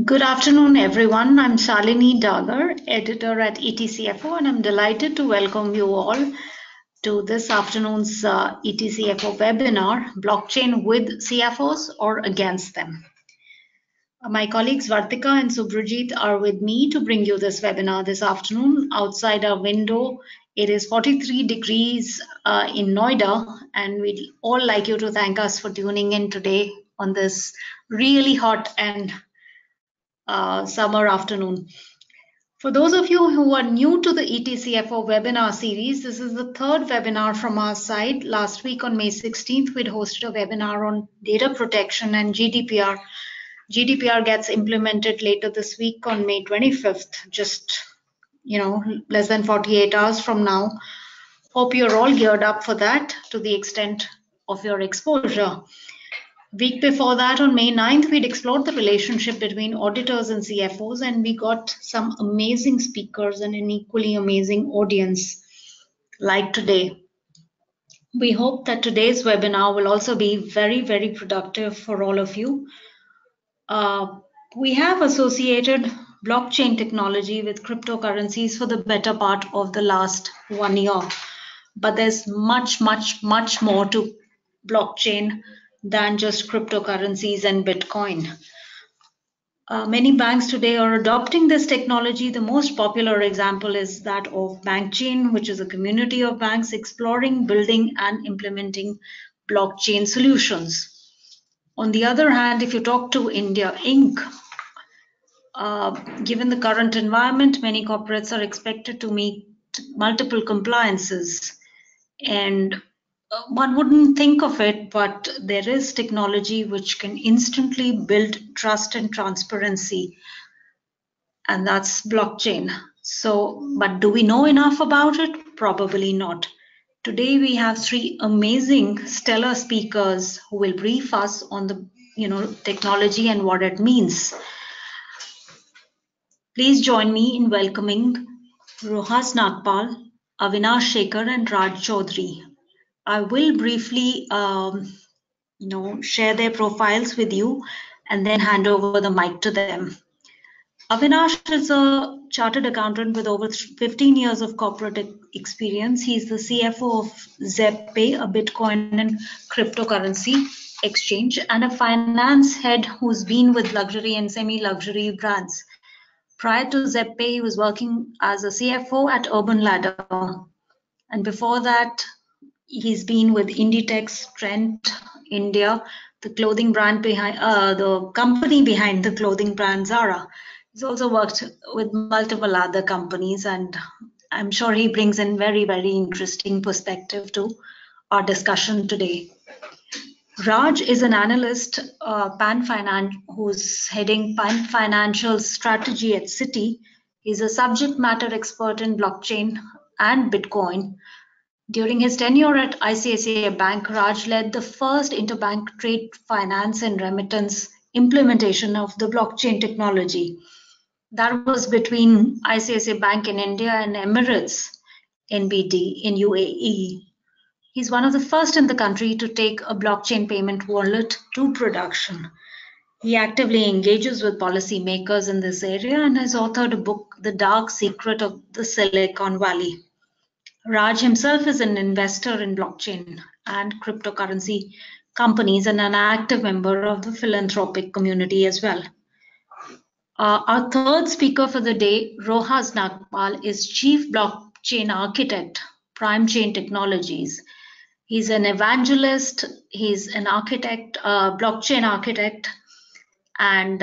Good afternoon, everyone. I'm Shalini Dagar, editor at ETCFO, and I'm delighted to welcome you all to this afternoon's ETCFO webinar, Blockchain with CFOs or Against Them. My colleagues Vartika and Subrajit are with me to bring you this webinar this afternoon. Outside our window, it is 43 degrees in Noida, and we'd all like you to thank us for tuning in today on this really hot and summer afternoon. For those of you who are new to the ETCFO webinar series, this is the third webinar from our side. Last week on May 16th, we'd hosted a webinar on data protection and GDPR. GDPR gets implemented later this week on May 25th, just less than 48 hours from now. Hope you're all geared up for that to the extent of your exposure. Week before that, on May 9th, we'd explored the relationship between auditors and CFOs, and we got some amazing speakers and an equally amazing audience like today. We hope that today's webinar will also be very, very productive for all of you. We have associated blockchain technology with cryptocurrencies for the better part of the last 1 year, but there's much, much, much more to blockchain than just cryptocurrencies and Bitcoin. Many banks today are adopting this technology. The most popular example is that of BankChain, which is a community of banks exploring, building, and implementing blockchain solutions. On the other hand, if you talk to India Inc., given the current environment, many corporates are expected to meet multiple compliances. And one wouldn't think of it, but there is technology which can instantly build trust and transparency, and that's blockchain. But do we know enough about it? Probably not. Today we have three amazing, stellar speakers who will brief us on the technology and what it means. Please join me in welcoming Rohas Nagpal, Avinash Shekhar, and Raj Chaudhary. I will briefly share their profiles with you and then hand over the mic to them. Avinash is a chartered accountant with over 15 years of corporate experience. He's the CFO of ZepPay, a Bitcoin and cryptocurrency exchange, and a finance head who's been with luxury and semi-luxury brands. Prior to ZepPay, he was working as a CFO at Urban Ladder. And before that, he's been with Inditex, Trent, India, the clothing brand behind, the company behind the clothing brand Zara. He's also worked with multiple other companies, and I'm sure he brings in very, very interesting perspective to our discussion today. Raj is an analyst, who's heading Pan Financial Strategy at Citi. He's a subject matter expert in blockchain and Bitcoin. During his tenure at ICICI Bank, Raj led the first interbank trade finance and remittance implementation of the blockchain technology. That was between ICICI Bank in India and Emirates NBD in UAE. He's one of the first in the country to take a blockchain payment wallet to production. He actively engages with policymakers in this area and has authored a book, The Dark Secret of the Silicon Valley. Raj himself is an investor in blockchain and cryptocurrency companies and an active member of the philanthropic community as well. Our third speaker for the day, Rohas Nagpal, is Chief Blockchain Architect, Prime Chain Technologies. He's an evangelist, he's an architect, blockchain architect, and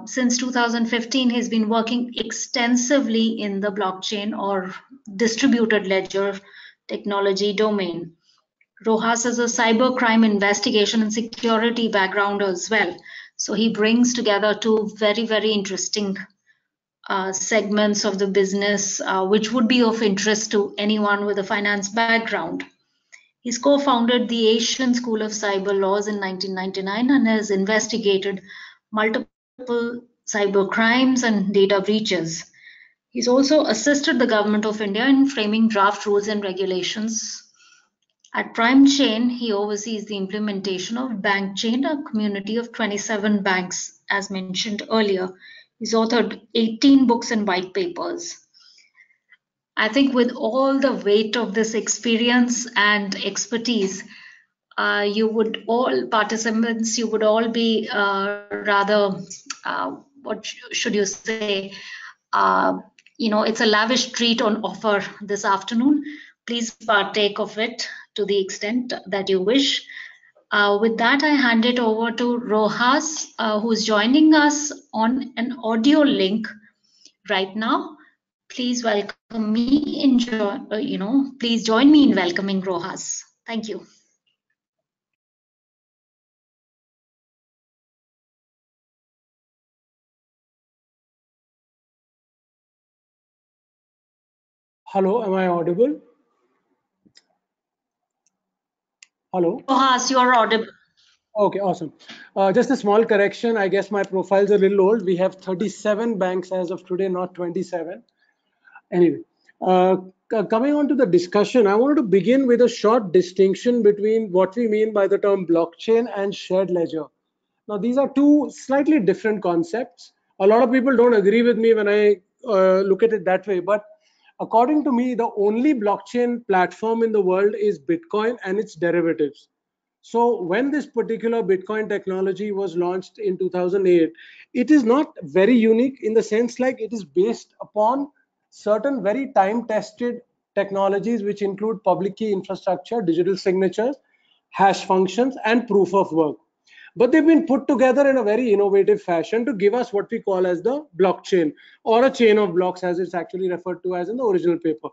since 2015, he's been working extensively in the blockchain or distributed ledger technology domain. Rohas has a cybercrime investigation and security background as well. So he brings together two very, very interesting segments of the business, which would be of interest to anyone with a finance background. He's co-founded the Asian School of Cyber Laws in 1999 and has investigated multiple cyber crimes and data breaches. He's also assisted the Government of India in framing draft rules and regulations. At Prime Chain, he oversees the implementation of BankChain, a community of 27 banks, as mentioned earlier. He's authored 18 books and white papers. I think with all the weight of this experience and expertise, you would all participants, you would all be rather, what should you say? Uh, it's a lavish treat on offer this afternoon. Please partake of it to the extent that you wish. With that, I hand it over to Rojas, who's joining us on an audio link right now. Please welcome me in please join me in welcoming Rojas. Thank you. Hello, am I audible? Hello. Rojas, you are audible. Okay, awesome. Just a small correction. I guess my profile's a little old. We have 37 banks as of today, not 27. Anyway, coming on to the discussion, I wanted to begin with a short distinction between what we mean by the term blockchain and shared ledger. Now, these are two slightly different concepts. A lot of people don't agree with me when I look at it that way, but according to me, the only blockchain platform in the world is Bitcoin and its derivatives. So when this particular Bitcoin technology was launched in 2008, it is not very unique in the sense like it is based upon certain very time-tested technologies which include public key infrastructure, digital signatures, hash functions, and proof of work. But they've been put together in a very innovative fashion to give us what we call as the blockchain, or a chain of blocks as it's actually referred to as in the original paper.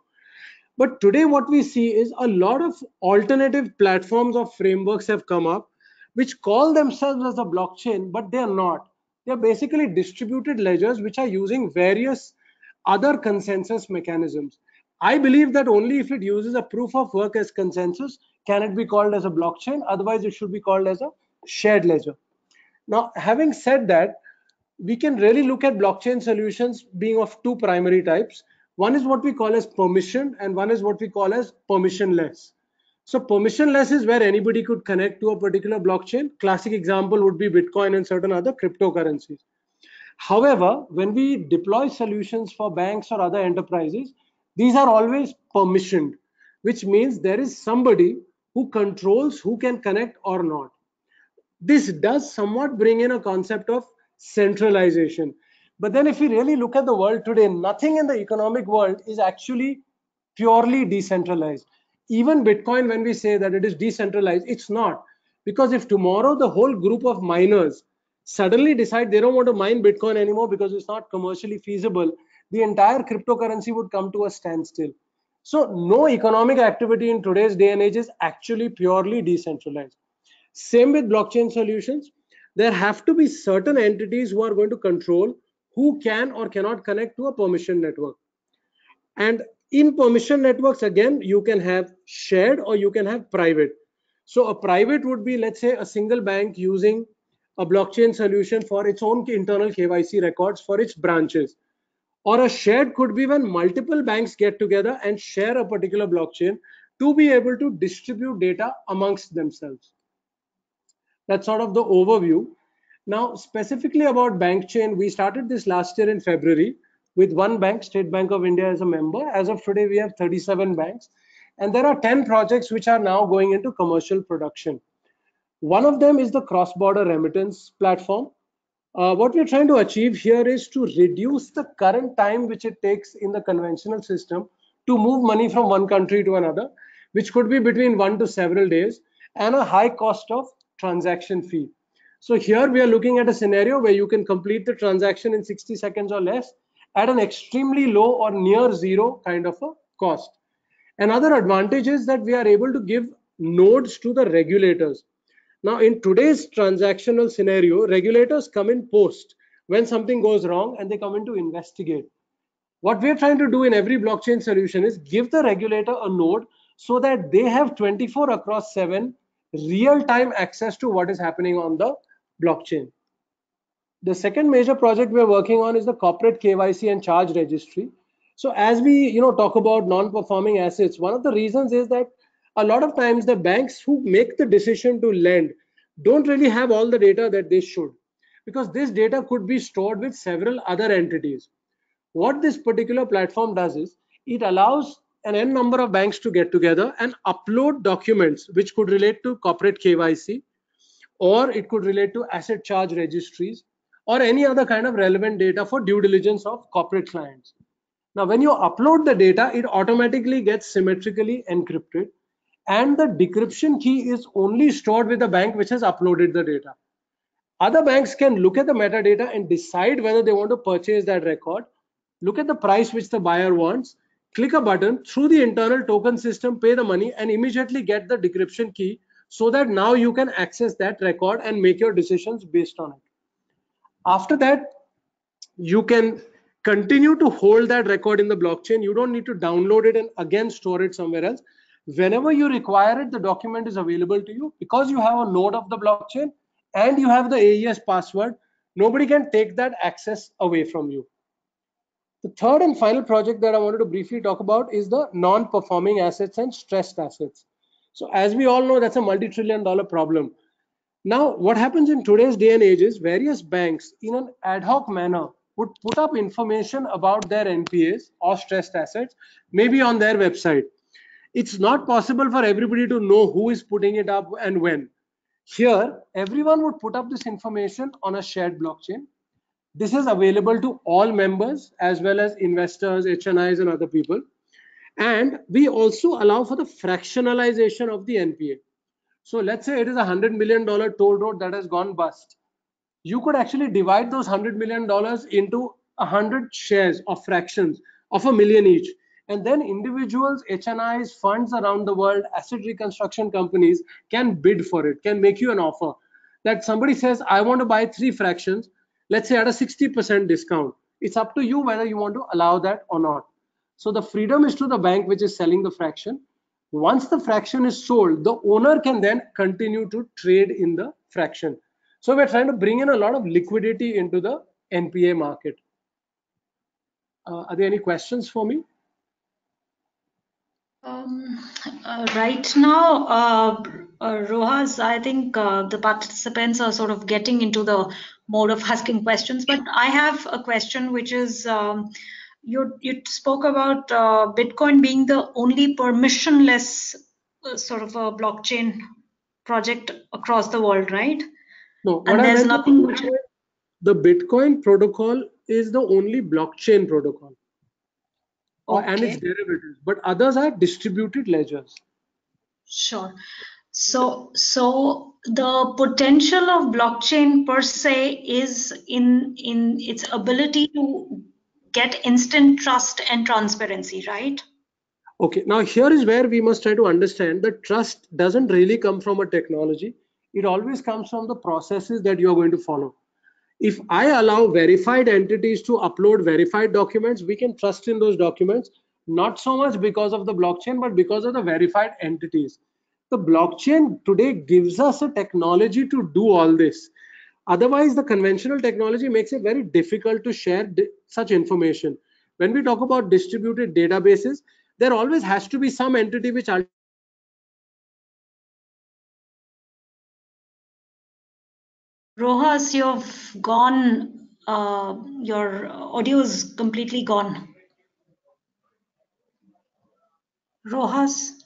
But today, what we see is a lot of alternative platforms or frameworks have come up which call themselves as a blockchain, but they are not. They are basically distributed ledgers which are using various other consensus mechanisms. I believe that only if it uses a proof of work as consensus can it be called as a blockchain. Otherwise, it should be called as a shared ledger. Now, having said that, we can really look at blockchain solutions being of two primary types. One is what we call as permission, and one is what we call as permissionless. So permissionless is where anybody could connect to a particular blockchain. Classic example would be Bitcoin and certain other cryptocurrencies. However, when we deploy solutions for banks or other enterprises, these are always permissioned, which means there is somebody who controls who can connect or not. This does somewhat bring in a concept of centralization. But then if we really look at the world today, nothing in the economic world is actually purely decentralized. Even Bitcoin, when we say that it is decentralized, it's not. Because if tomorrow the whole group of miners suddenly decide they don't want to mine Bitcoin anymore because it's not commercially feasible, the entire cryptocurrency would come to a standstill. So no economic activity in today's day and age is actually purely decentralized. Same with blockchain solutions. There have to be certain entities who are going to control who can or cannot connect to a permission network. And in permission networks, again, you can have shared or you can have private. So a private would be, let's say, a single bank using a blockchain solution for its own internal KYC records for its branches. Or a shared could be when multiple banks get together and share a particular blockchain to be able to distribute data amongst themselves. That's sort of the overview. Now, specifically about bank chain, we started this last year in February with one bank, State Bank of India, as a member. As of today, we have 37 banks, and there are 10 projects which are now going into commercial production. One of them is the cross-border remittance platform. What we're trying to achieve here is to reduce the current time which it takes in the conventional system to move money from one country to another, which could be between 1 to several days, and a high cost of transaction fee. So here we are looking at a scenario where you can complete the transaction in 60 seconds or less at an extremely low or near zero kind of a cost. Another advantage is that we are able to give nodes to the regulators. Now, in today's transactional scenario, regulators come in post when something goes wrong and they come in to investigate. What we're trying to do in every blockchain solution is give the regulator a node so that they have 24/7 real-time access to what is happening on the blockchain. The second major project we're working on is the corporate KYC and charge registry. So as we talk about non-performing assets, one of the reasons is that a lot of times the banks who make the decision to lend don't really have all the data that they should. because this data could be stored with several other entities. What this particular platform does is it allows an n number of banks to get together and upload documents which could relate to corporate KYC, or it could relate to asset charge registries, or any other kind of relevant data for due diligence of corporate clients. Now, when you upload the data, it automatically gets symmetrically encrypted, and the decryption key is only stored with the bank which has uploaded the data. Other banks can look at the metadata and decide whether they want to purchase that record, look at the price which the buyer wants, click a button through the internal token system, pay the money, and immediately get the decryption key, so that now you can access that record and make your decisions based on it. After that, you can continue to hold that record in the blockchain. You don't need to download it and again store it somewhere else. Whenever you require it, the document is available to you because you have a node of the blockchain and you have the AES password. Nobody can take that access away from you. The third and final project that I wanted to briefly talk about is the non-performing assets and stressed assets. So as we all know, that's a multi-trillion-dollar problem. Now, what happens in today's day and age is various banks in an ad hoc manner would put up information about their NPAs or stressed assets, maybe on their website. It's not possible for everybody to know who is putting it up and when. Here, everyone would put up this information on a shared blockchain. This is available to all members as well as investors, HNIs, and other people. And we also allow for the fractionalization of the NPA. So let's say it is a $100 million toll road that has gone bust. You could actually divide those $100 million into 100 shares or fractions of $1 million each. And then individuals, HNIs, funds around the world, asset reconstruction companies can bid for it, can make you an offer. That somebody says, I want to buy 3 fractions, let's say at a 60% discount. It's up to you whether you want to allow that or not. So the freedom is to the bank which is selling the fraction. Once the fraction is sold, the owner can then continue to trade in the fraction. So we're trying to bring in a lot of liquidity into the NPA market. Are there any questions for me? Right now, Rohas, I think the participants are sort of getting into the mode of asking questions, but I have a question which is, you spoke about Bitcoin being the only permissionless sort of a blockchain project across the world, right? No, what And I there's meant nothing was the Bitcoin protocol is the only blockchain protocol, and its okay. derivatives, but others are distributed ledgers. Sure. So the potential of blockchain per se is in its ability to get instant trust and transparency, right? Okay, now here is where we must try to understand that trust doesn't really come from a technology. It always comes from the processes that you are going to follow. If I allow verified entities to upload verified documents, we can trust in those documents, not so much because of the blockchain, but because of the verified entities. The blockchain today gives us a technology to do all this. Otherwise, the conventional technology makes it very difficult to share such information. When we talk about distributed databases, there always has to be some entity which Rojas, you've gone, your audio is completely gone. Rojas?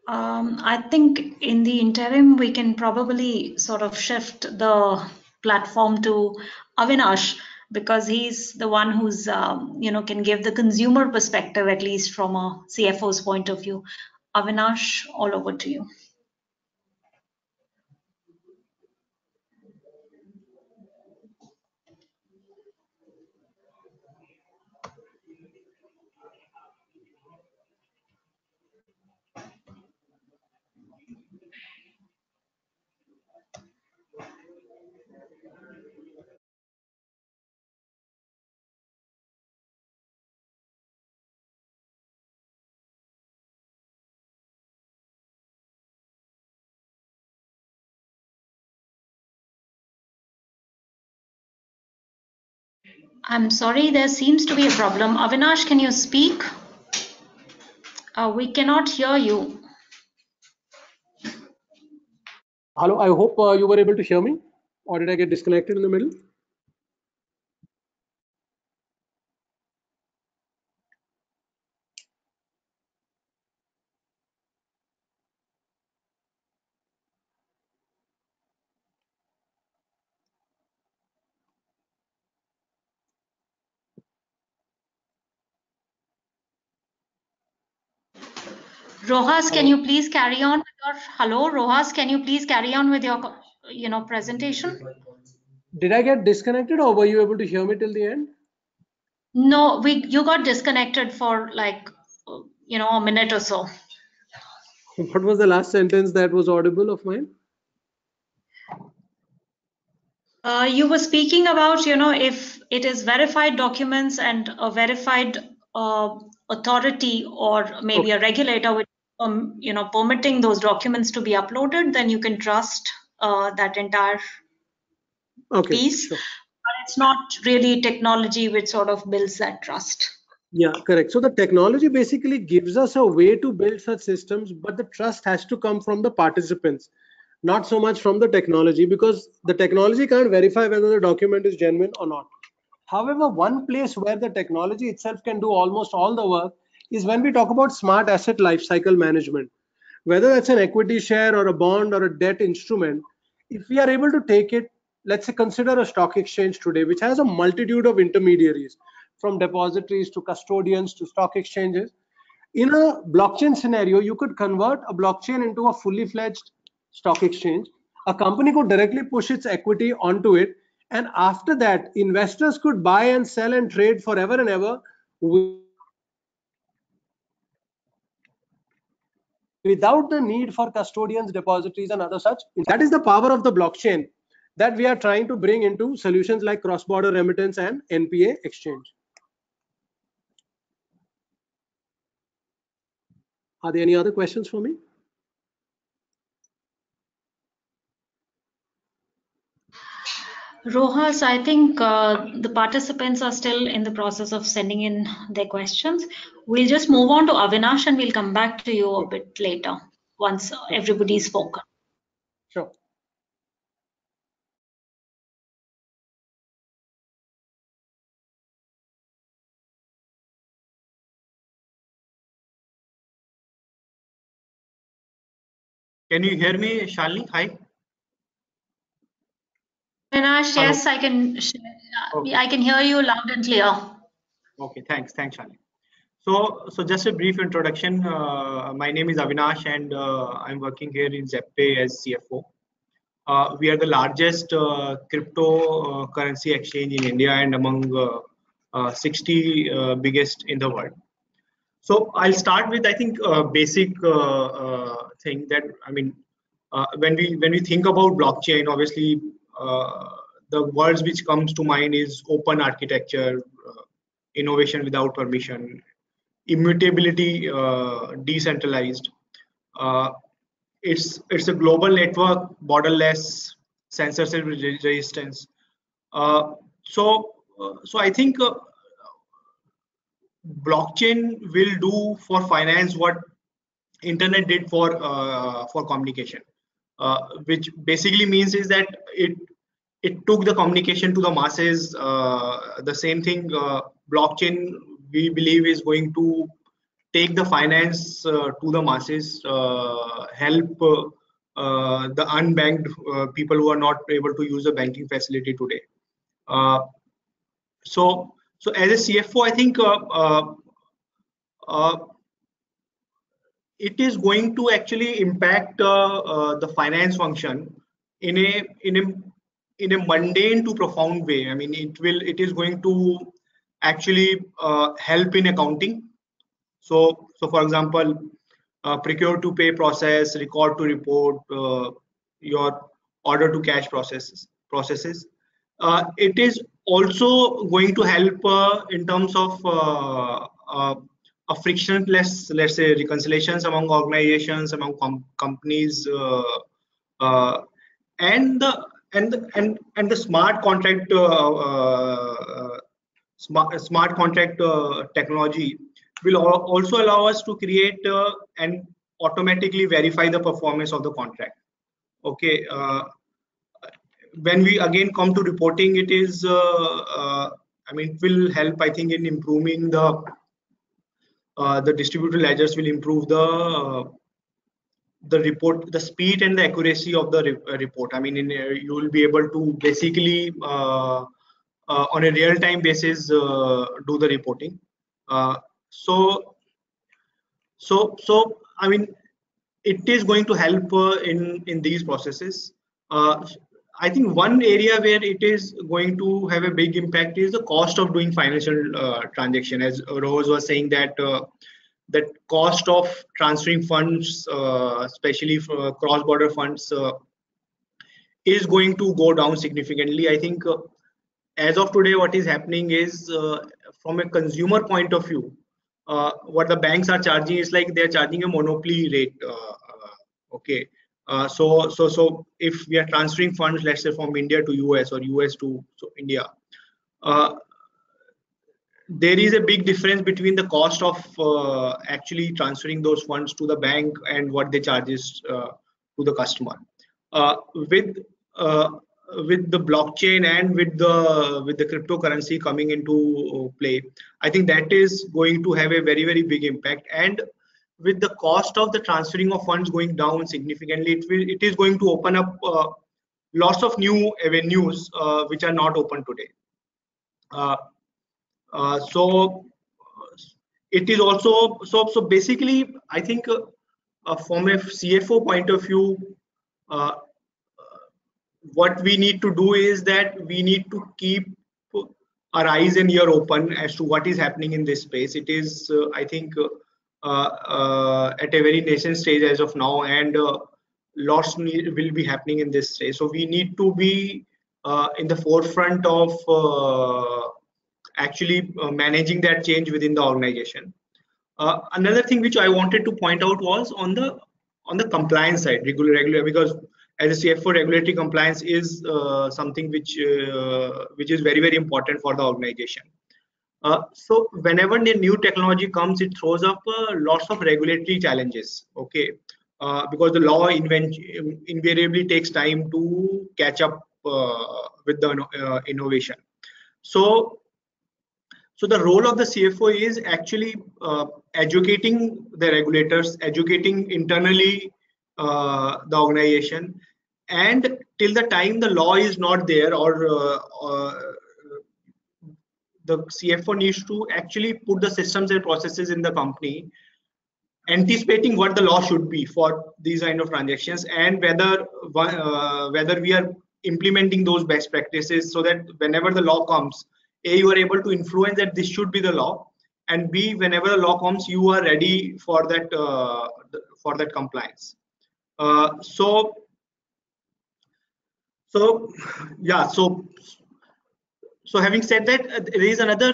I think in the interim, we can probably sort of shift the platform to Avinash because he's the one who's, can give the consumer perspective, at least from a CFO's point of view. Avinash, all over to you. I'm sorry, there seems to be a problem. Avinash, can you speak? We cannot hear you. Hello, I hope you were able to hear me, or did I get disconnected in the middle? Rohas, can Hello. you please carry on with your hello, Rohas, can you please carry on with your presentation? Did I get disconnected, or were you able to hear me till the end? No, you got disconnected for like a minute or so. What was the last sentence that was audible of mine? You were speaking about, if it is verified documents and a verified authority or maybe Okay, a regulator with, permitting those documents to be uploaded, then you can trust that entire okay, piece. sure. But it's not really technology which sort of builds that trust. Yeah, correct. So the technology basically gives us a way to build such systems, but the trust has to come from the participants, not so much from the technology, because the technology can't verify whether the document is genuine or not. However, one place where the technology itself can do almost all the work is when we talk about smart asset lifecycle management. Whether that's an equity share or a bond or a debt instrument, if we are able to take it, let's say consider a stock exchange today, which has a multitude of intermediaries, from depositories to custodians to stock exchanges. In a blockchain scenario, you could convert a blockchain into a fully fledged stock exchange. A company could directly push its equity onto it, and after that, investors could buy and sell and trade forever and ever without the need for custodians, depositories, and other such. That is the power of the blockchain that we are trying to bring into solutions like cross-border remittance and NPA exchange. Are there any other questions for me? Rohas, I think the participants are still in the process of sending in their questions. We'll just move on to Avinash and we'll come back to you a bit later once everybody's spoken. Sure. Can you hear me, Shalini? Hi. Avinash, Hello. yes, Okay. I can hear you loud and clear. Okay. Thanks, Shalini. So just a brief introduction. My name is Avinash, and I'm working here in Zeppay as CFO. We are the largest cryptocurrency exchange in India and among 60 biggest in the world. So I'll start with, I think, basic thing that, I mean, when we think about blockchain, obviously the words which comes to mind is open architecture, innovation without permission, immutability, decentralized. Uh, it's a global network, borderless, censorship resistance. Uh, so I think blockchain will do for finance what internet did for communication, which basically means is that it took the communication to the masses. The same thing, blockchain we believe is going to take the finance to the masses, help the unbanked people who are not able to use the banking facility today. Uh, so as a CFO, I think uh, it is going to actually impact the finance function in a mundane to profound way. I mean, it is going to actually help in accounting. So for example, procure to pay process, record to report, your order to cash processes. It is also going to help in terms of a frictionless, let's say, reconciliations among organizations, among companies, and the smart contract smart contract technology will also allow us to create and automatically verify the performance of the contract. Okay. When we again come to reporting, it is, I mean, it will help, I think, in improving the distributed ledgers, will improve the report, the speed and the accuracy of the report. I mean, you will be able to basically on a real-time basis do the reporting. So I mean, it is going to help in these processes. I think one area where it is going to have a big impact is the cost of doing financial transaction. As Rose was saying, that that cost of transferring funds, especially for cross-border funds, is going to go down significantly. I think as of today, what is happening is, from a consumer point of view, what the banks are charging is like they're charging a monopoly rate. Okay. So if we are transferring funds, let's say from India to US or US to India, there is a big difference between the cost of actually transferring those funds to the bank and what they charges to the customer. With with the blockchain and with the cryptocurrency coming into play, I think that is going to have a very big impact. And with the cost of the transferring of funds going down significantly, it is going to open up lots of new avenues which are not open today. So it is also, so basically, I think from a CFO point of view, what we need to do is that we need to keep our eyes and ear open as to what is happening in this space. It is, I think, at a very nascent stage as of now, and lots will be happening in this stage. So we need to be in the forefront of actually managing that change within the organization. Another thing which I wanted to point out was on the compliance side, regular, because as a CFO, regulatory compliance is something which is very important for the organization. So whenever the new technology comes, it throws up lots of regulatory challenges. Okay, because the law invariably takes time to catch up with the innovation. So the role of the CFO is actually educating the regulators, educating internally the organization, and till the time the law is not there, or the CFO needs to actually put the systems and processes in the company, anticipating what the law should be for these kind of transactions, and whether we are implementing those best practices, so that whenever the law comes, A, you are able to influence that this should be the law, and B, whenever the law comes, you are ready for that compliance. So yeah, so having said that, there is another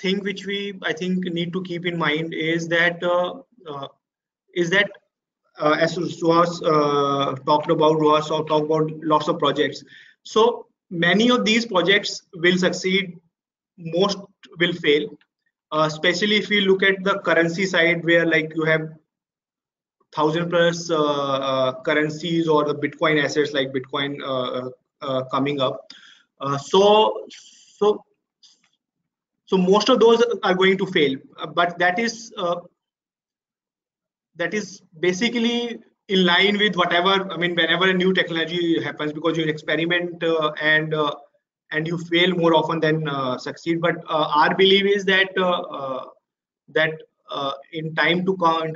thing which we, I think, need to keep in mind is that as Suhas talked about, lots of projects. So many of these projects will succeed, most will fail, especially if you look at the currency side, where like you have 1,000+ currencies or the Bitcoin assets like Bitcoin coming up. So most of those are going to fail, but that is basically in line with whatever, I mean, whenever a new technology happens, because you experiment and you fail more often than succeed. But our belief is that in times to come,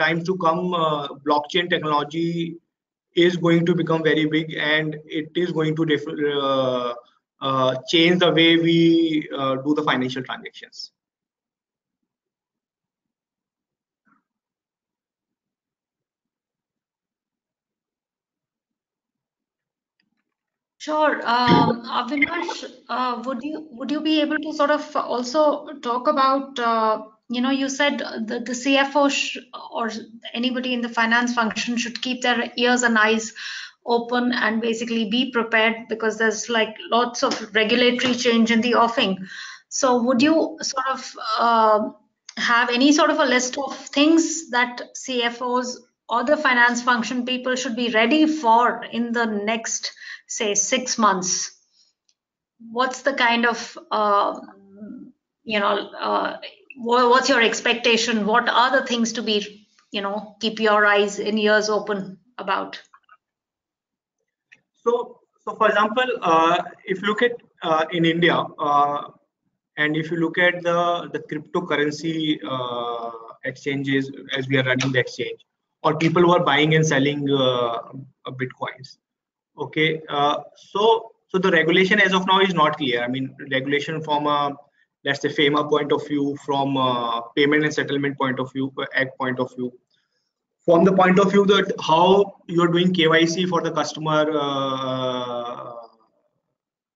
blockchain technology is going to become very big, and it is going to change the way we do the financial transactions. Sure. Avinash, would you be able to sort of also talk about, you said the CFO or anybody in the finance function should keep their ears and eyes open and basically be prepared, because there's like lots of regulatory change in the offing. So would you sort of have any sort of a list of things that CFOs or the finance function people should be ready for in the next, say, 6 months? What's the kind of, what's your expectation? What are the things to be, keep your eyes and ears open about? So for example, if you look at in India, and if you look at the cryptocurrency exchanges as we are running the exchange, or people who are buying and selling bitcoins. Okay, so the regulation as of now is not clear. I mean, regulation from a, let's say, FEMA point of view, from a payment and settlement point of view, act point of view, from the point of view that how you're doing KYC for the customer,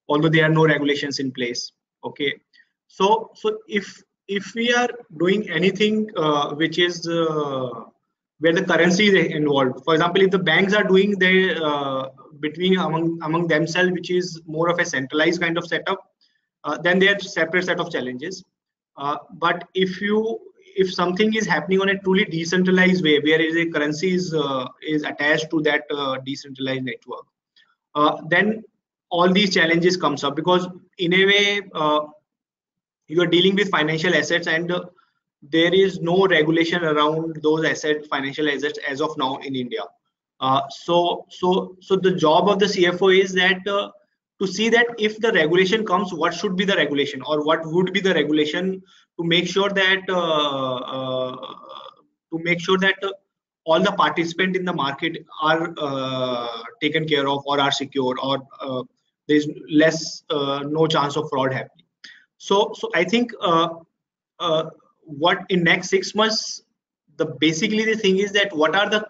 although there are no regulations in place. Okay, so if we are doing anything which is where the currency is involved, for example, if the banks are doing the between among themselves, which is more of a centralized kind of setup, then they are separate set of challenges. But if something is happening on a truly decentralized way, where a currency is attached to that decentralized network, then all these challenges comes up, because in a way you are dealing with financial assets, and there is no regulation around those financial assets as of now in India. So the job of the CFO is that to see that if the regulation comes, what should be the regulation, or what would be the regulation, to make sure that all the participants in the market are taken care of, or are secure, or there's no chance of fraud happening. So I think what in next 6 months, basically the thing is that what are the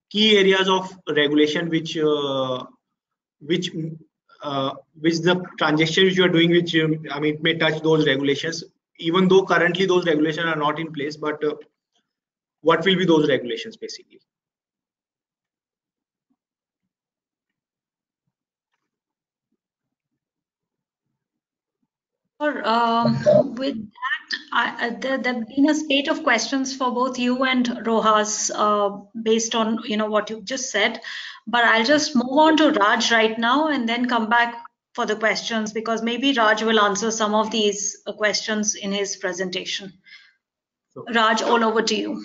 key areas of regulation which the transactions you are doing, which I mean, it may touch those regulations, even though currently those regulations are not in place, but what will be those regulations basically? With that, there have been a spate of questions for both you and Rohas based on what you've just said. But I'll just move on to Raj right now and then come back for the questions, because maybe Raj will answer some of these questions in his presentation. So, Raj, all over to you.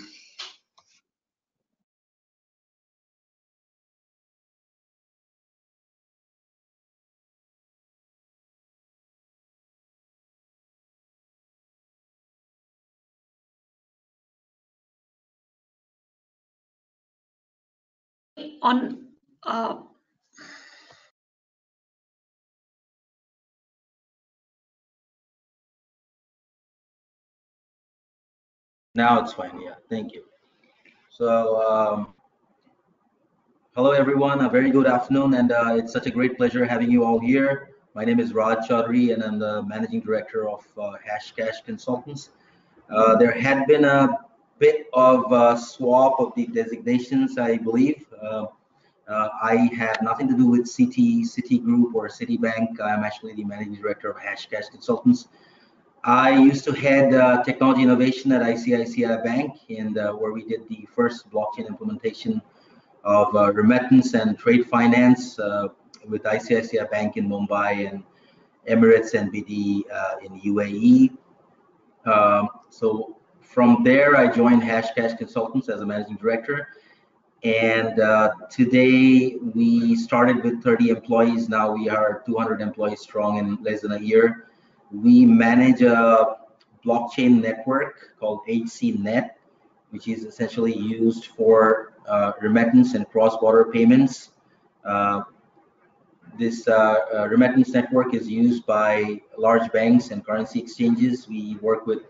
On Now it's fine. Yeah, thank you. So, hello everyone. A very good afternoon, and it's such a great pleasure having you all here. My name is Raj Chaudhary, and I'm the managing director of Hashcash Consultants. There had been a bit of a swap of the designations, I believe. I have nothing to do with Citigroup or Citibank. I'm actually the managing director of Hashcash Consultants. I used to head technology innovation at ICICI Bank, and where we did the first blockchain implementation of remittance and trade finance with ICICI Bank in Mumbai and Emirates NBD in UAE. So from there, I joined Hashcash Consultants as a managing director. And today we started with 30 employees. Now we are 200 employees strong in less than a year. We manage a blockchain network called HCNet, which is essentially used for remittance and cross-border payments. This remittance network is used by large banks and currency exchanges. We work with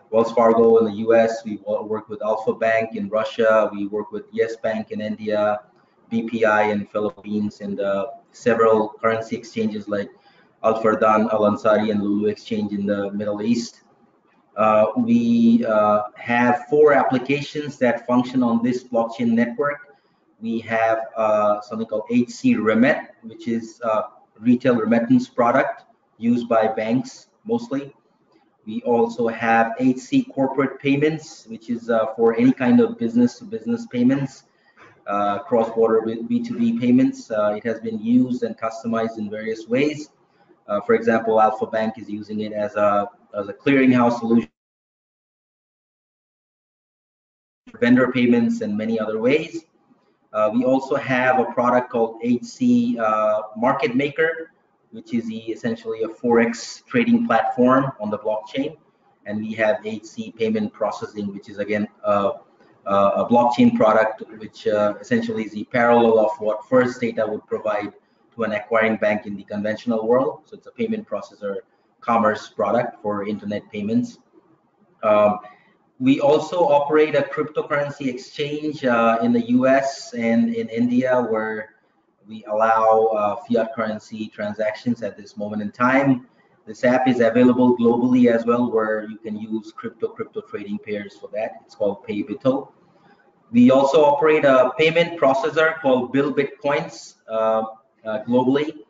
Wells Fargo in the US, we work with Alpha Bank in Russia, we work with Yes Bank in India, BPI in Philippines, and several currency exchanges like Al Fardan, Al Ansari, and Lulu Exchange in the Middle East. We have 4 applications that function on this blockchain network. We have something called HC Remit, which is a retail remittance product used by banks mostly. We also have HC Corporate Payments, which is for any kind of business-to-business payments. cross-border B2B payments. It has been used and customized in various ways. For example, Alpha Bank is using it as a clearinghouse solution, vendor payments, and many other ways. We also have a product called HC Market Maker, which is essentially a Forex trading platform on the blockchain. And we have HC Payment Processing, which is again a blockchain product, which essentially is the parallel of what First Data would provide to an acquiring bank in the conventional world. So it's a payment processor commerce product for internet payments. We also operate a cryptocurrency exchange in the US and in India, where we allow fiat currency transactions at this moment in time. This app is available globally as well, where you can use crypto trading pairs for that. It's called PayBito. We also operate a payment processor called Bill Bitcoins globally.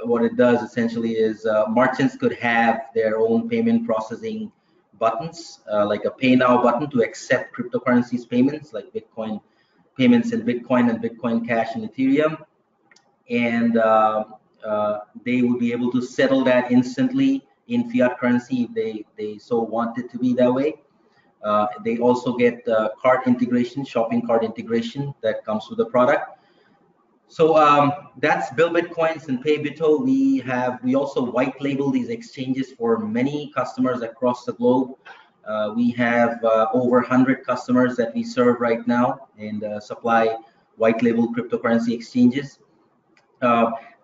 What it does essentially is merchants could have their own payment processing buttons, like a Pay Now button to accept cryptocurrencies payments, like Bitcoin payments in Bitcoin and Bitcoin Cash and Ethereum. And they would be able to settle that instantly in fiat currency if they so want it to be that way. They also get cart integration, shopping cart integration that comes with the product. So that's Bill Bitcoins and PayBito. We also white label these exchanges for many customers across the globe. We have over 100 customers that we serve right now and supply white label cryptocurrency exchanges.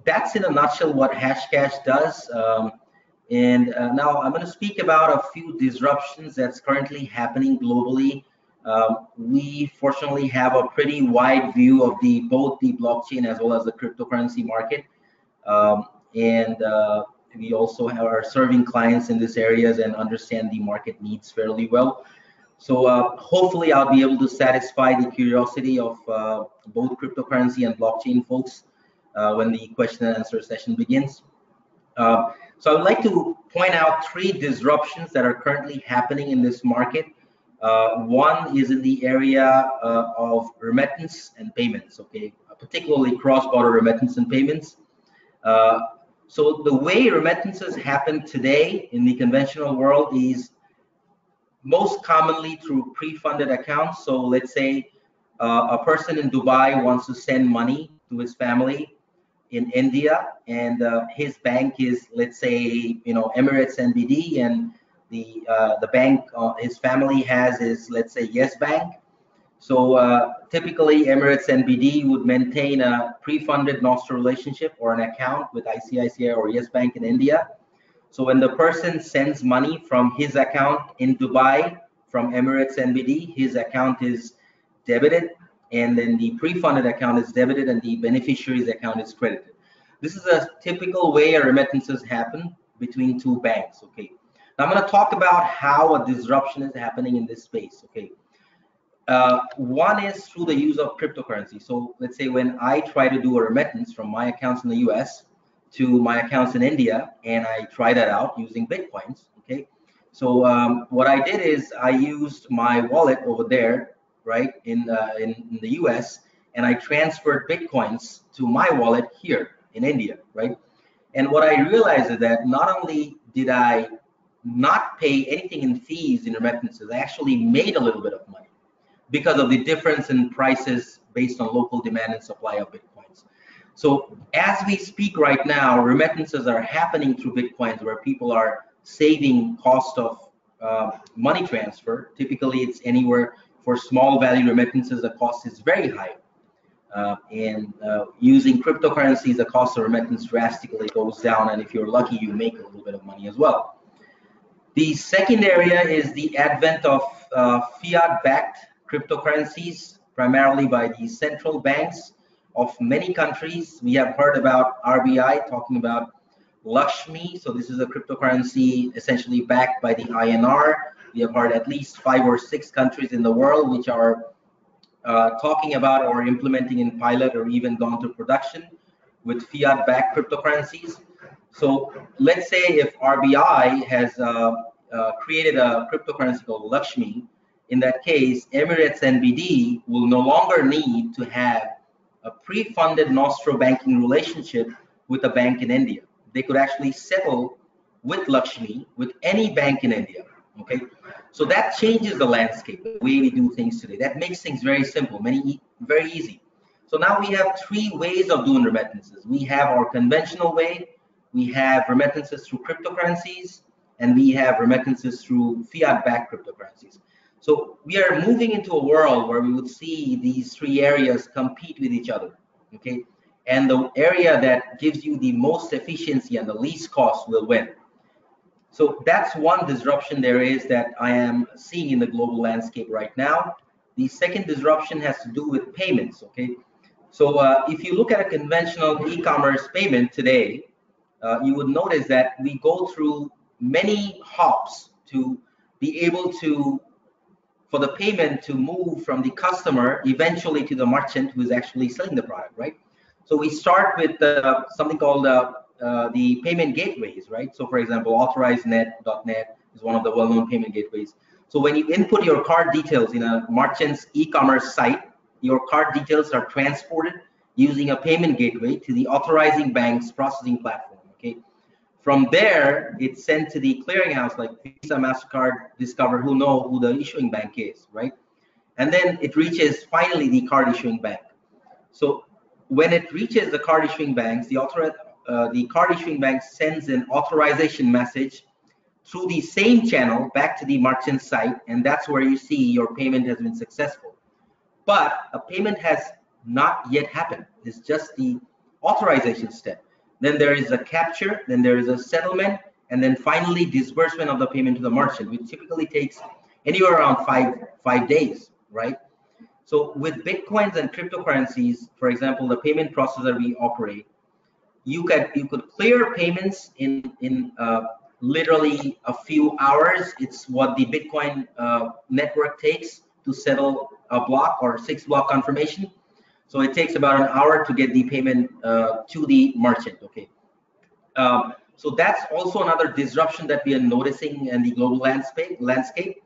That's in a nutshell what Hashcash does. Now I'm going to speak about a few disruptions that's currently happening globally. We fortunately have a pretty wide view of both the blockchain as well as the cryptocurrency market. We also are serving clients in these areas and understand the market needs fairly well. So hopefully I'll be able to satisfy the curiosity of both cryptocurrency and blockchain folks when the question and answer session begins. So I would like to point out 3 disruptions that are currently happening in this market. One is in the area of remittance and payments, okay, particularly cross-border remittance and payments. So the way remittances happen today in the conventional world is most commonly through pre-funded accounts. So let's say a person in Dubai wants to send money to his family in India, and his bank is, let's say, Emirates NBD, and the bank his family has is, let's say, Yes Bank. So typically Emirates NBD would maintain a pre-funded Nostro relationship or an account with ICICI or Yes Bank in India. So when the person sends money from his account in Dubai from Emirates NBD, his account is debited, and then the pre-funded account is debited and the beneficiary's account is credited. This is a typical way remittances happen between 2 banks, okay? Now I'm going to talk about how a disruption is happening in this space, okay? One is through the use of cryptocurrency. So let's say when I try to do a remittance from my accounts in the US to my accounts in India, and I try that out using Bitcoins, okay? So what I did is I used my wallet over there, right, in the US, and I transferred Bitcoins to my wallet here in India, right? And what I realized is that not only did I not pay anything in fees in remittances, I actually made a little bit of money because of the difference in prices based on local demand and supply of Bitcoins. So as we speak right now, remittances are happening through Bitcoins, where people are saving cost of money transfer. Typically, it's anywhere for small value remittances, the cost is very high. Using cryptocurrencies, the cost of remittance drastically goes down, and if you're lucky, you make a little bit of money as well. The second area is the advent of fiat-backed cryptocurrencies, primarily by the central banks of many countries. We have heard about RBI talking about Lakshmi. So this is a cryptocurrency essentially backed by the INR. We have heard at least 5 or 6 countries in the world which are talking about or implementing in pilot or even gone to production with fiat-backed cryptocurrencies. So let's say if RBI has created a cryptocurrency called Lakshmi, in that case, Emirates NBD will no longer need to have a pre-funded Nostro banking relationship with a bank in India. They could actually settle with Lakshmi with any bank in India. Okay, so that changes the landscape, the way we do things today. That makes things very simple, very easy. So now we have three ways of doing remittances. We have our conventional way, we have remittances through cryptocurrencies, and we have remittances through fiat-backed cryptocurrencies. So we are moving into a world where we would see these three areas compete with each other, okay? And the area that gives you the most efficiency and the least cost will win. So that's one disruption there is that I am seeing in the global landscape right now. The second disruption has to do with payments, okay? So if you look at a conventional e-commerce payment today, you would notice that we go through many hops to be able to, for the payment to move from the customer eventually to the merchant who is actually selling the product, right? So we start with something called the payment gateways, right? So for example, AuthorizeNet.net is one of the well-known payment gateways. So when you input your card details in a merchant's e-commerce site, your card details are transported using a payment gateway to the authorizing bank's processing platform, okay? From there, it's sent to the clearinghouse like Visa, MasterCard, Discover, who know who the issuing bank is, right? And then it reaches finally the card issuing bank. So when it reaches the card issuing banks, the card issuing bank sends an authorization message through the same channel back to the merchant site, and that's where you see your payment has been successful. But a payment has not yet happened. It's just the authorization step. Then there is a capture, then there is a settlement, and then finally disbursement of the payment to the merchant, which typically takes anywhere around five days, right? So with Bitcoins and cryptocurrencies, for example, the payment processor we operate, you could clear payments in literally a few hours. It's what the Bitcoin network takes to settle a block or 6-block confirmation. So it takes about an hour to get the payment to the merchant, okay? So that's also another disruption that we are noticing in the global landscape.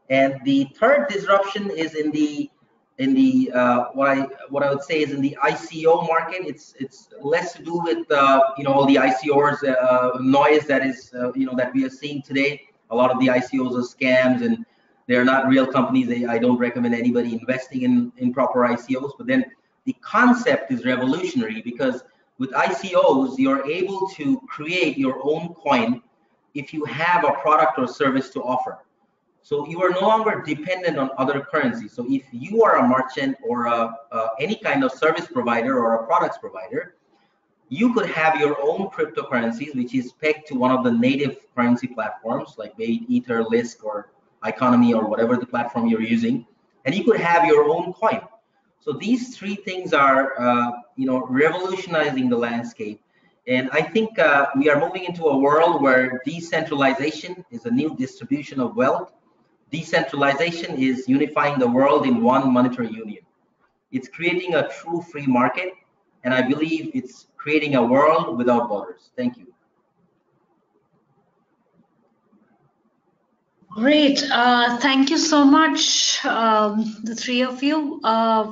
And the third disruption is in the what I would say is in the ICO market. It's less to do with all the ICOs noise that is that we are seeing today. A lot of the ICOs are scams and they're not real companies. I don't recommend anybody investing in proper ICOs. But then the concept is revolutionary, because with ICOs you're able to create your own coin if you have a product or service to offer. So you are no longer dependent on other currencies. So if you are a merchant or any kind of service provider or a products provider, you could have your own cryptocurrencies, which is pegged to one of the native currency platforms, like maybe Ether, Lisk, or Economy, or whatever the platform you're using, and you could have your own coin. So these three things are, revolutionizing the landscape. And I think we are moving into a world where decentralization is a new distribution of wealth. Decentralization is unifying the world in one monetary union. It's creating a true free market, and I believe it's creating a world without borders. Thank you. Great. Thank you so much, the three of you,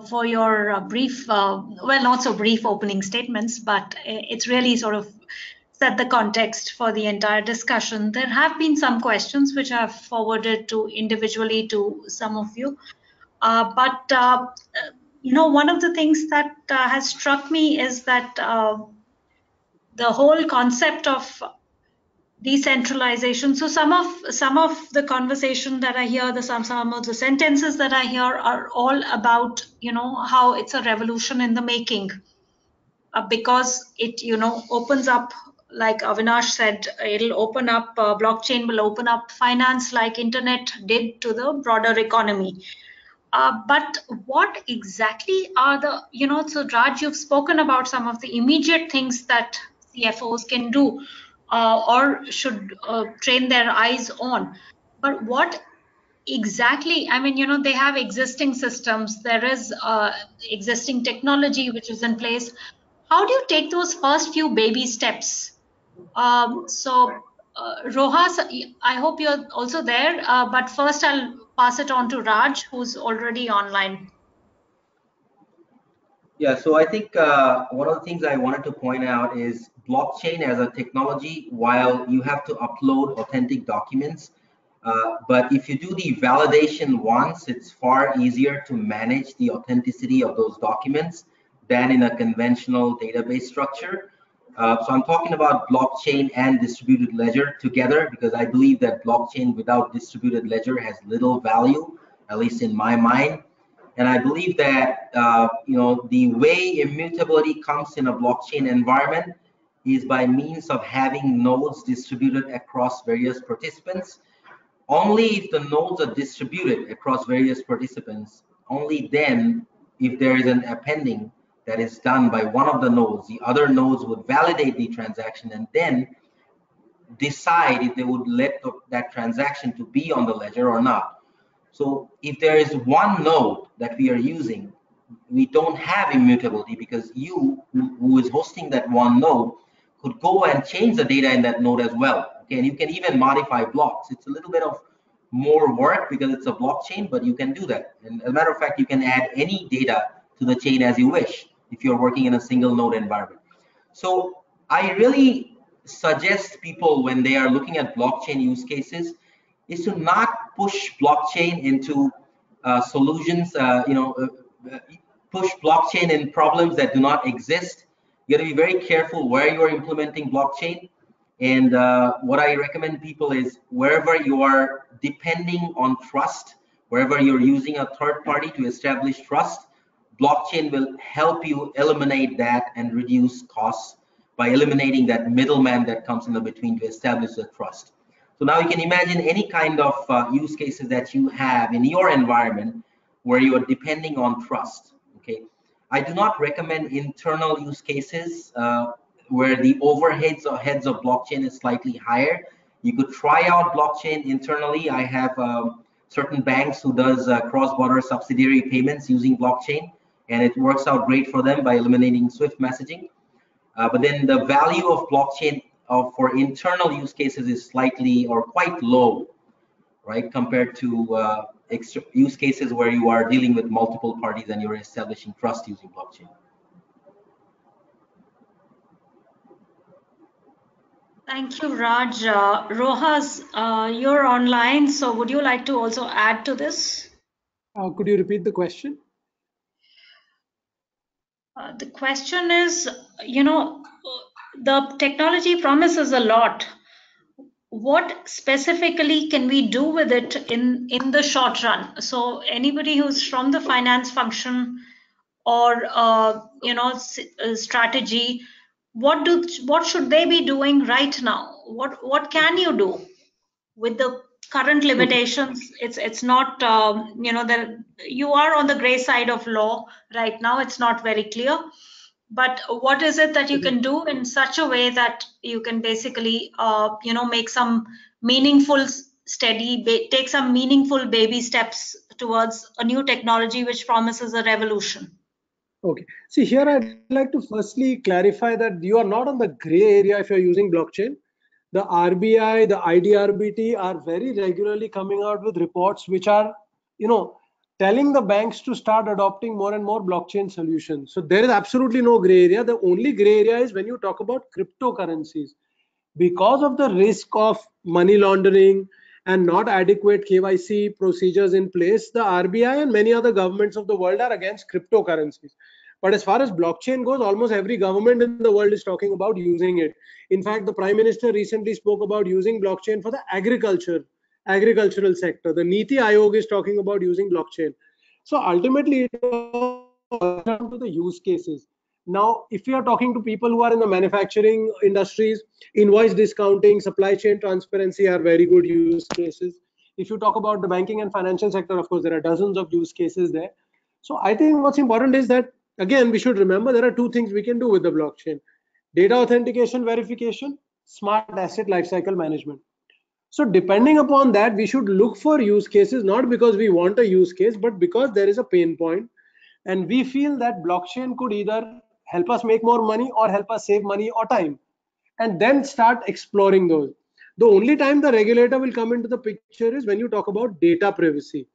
for your brief, well, not so brief opening statements, but it's really sort of set the context for the entire discussion. There have been some questions which I've forwarded to individually to some of you. But one of the things that has struck me is that the whole concept of decentralization. So some of the conversation that I hear, some of the sentences that I hear are all about how it's a revolution in the making, because it opens up, like Avinash said, it'll open up, blockchain will open up finance like internet did to the broader economy. But what exactly are the so Raj, you've spoken about some of the immediate things that CFOs can do or should train their eyes on. But what exactly, I mean, they have existing systems, there is existing technology which is in place. How do you take those first few baby steps? So Rohas, I hope you're also there, but first I'll pass it on to Raj, who's already online. Yeah, so I think one of the things I wanted to point out is blockchain as a technology, while you have to upload authentic documents, but if you do the validation once, it's far easier to manage the authenticity of those documents than in a conventional database structure. So I'm talking about blockchain and distributed ledger together, because I believe that blockchain without distributed ledger has little value, at least in my mind. And I believe that the way immutability comes in a blockchain environment is by means of having nodes distributed across various participants. Only if the nodes are distributed across various participants, only then, if there is an appending that is done by one of the nodes, the other nodes would validate the transaction and then decide if they would let that transaction to be on the ledger or not. So if there is one node that we are using, we don't have immutability, because you, who is hosting that one node, could go and change the data in that node as well. Okay, and you can even modify blocks. It's a little bit of more work because it's a blockchain, but you can do that. And as a matter of fact, you can add any data to the chain as you wish if you're working in a single node environment. So I really suggest people, when they are looking at blockchain use cases, is to not push blockchain into solutions, push blockchain in problems that do not exist. You got to be very careful where you are implementing blockchain. And what I recommend people is, wherever you are depending on trust, wherever you're using a third party to establish trust, blockchain will help you eliminate that and reduce costs by eliminating that middleman that comes in the between to establish the trust. So now you can imagine any kind of use cases that you have in your environment where you are depending on trust. Okay, I do not recommend internal use cases where the overheads or heads of blockchain is slightly higher. You could try out blockchain internally. I have certain banks who does cross-border subsidiary payments using blockchain, and it works out great for them by eliminating Swift messaging. But then the value of blockchain for internal use cases is slightly or quite low, right, compared to use cases where you are dealing with multiple parties and you're establishing trust using blockchain. Thank you, Raj. Rohas, you're online, so would you like to also add to this? Could you repeat the question? The question is, the technology promises a lot. What specifically can we do with it in the short run? So anybody who's from the finance function or strategy, what should they be doing right now? What can you do with the current limitations? It's not that you are on the gray side of law right now. It's not very clear. But what is it that you can do in such a way that you can basically, make some meaningful, take some meaningful baby steps towards a new technology which promises a revolution? Okay. See, here I'd like to firstly clarify that you are not on the gray area if you're using blockchain. The RBI, the IDRBT are very regularly coming out with reports which are, telling the banks to start adopting more and more blockchain solutions. So there is absolutely no gray area. The only gray area is when you talk about cryptocurrencies. Because of the risk of money laundering and not adequate KYC procedures in place, the RBI and many other governments of the world are against cryptocurrencies. But as far as blockchain goes, almost every government in the world is talking about using it. In fact, the Prime Minister recently spoke about using blockchain for the agricultural sector. The Niti Aayog is talking about using blockchain. So ultimately, it comes down to the use cases. Now, if we are talking to people who are in the manufacturing industries, invoice discounting, supply chain transparency are very good use cases. If you talk about the banking and financial sector, of course, there are dozens of use cases there. So I think what's important is that, again, we should remember there are two things we can do with the blockchain: data authentication, verification, smart asset lifecycle management. So depending upon that, we should look for use cases, not because we want a use case, but because there is a pain point. And we feel that blockchain could either help us make more money or help us save money or time, and then start exploring those. The only time the regulator will come into the picture is when you talk about data privacy.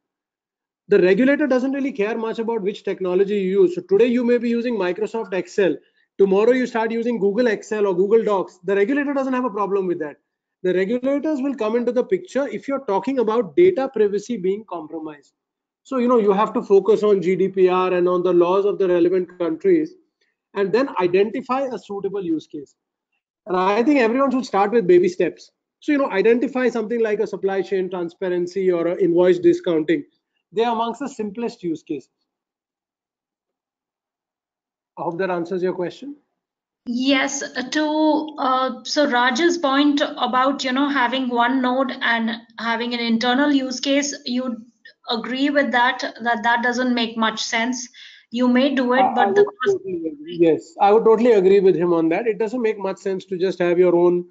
The regulator doesn't really care much about which technology you use. So today you may be using Microsoft Excel. Tomorrow you start using Google Excel or Google Docs. The regulator doesn't have a problem with that. The regulators will come into the picture if you're talking about data privacy being compromised. So, you have to focus on GDPR and on the laws of the relevant countries, and then identify a suitable use case. And I think everyone should start with baby steps. So, identify something like a supply chain transparency or a invoice discounting. They are amongst the simplest use cases. I hope that answers your question. Yes, so Raj's point about having one node and having an internal use case, you agree with that doesn't make much sense. You may do it, I but the would totally agree. Yes, I would totally agree with him on that. It doesn't make much sense to just have your own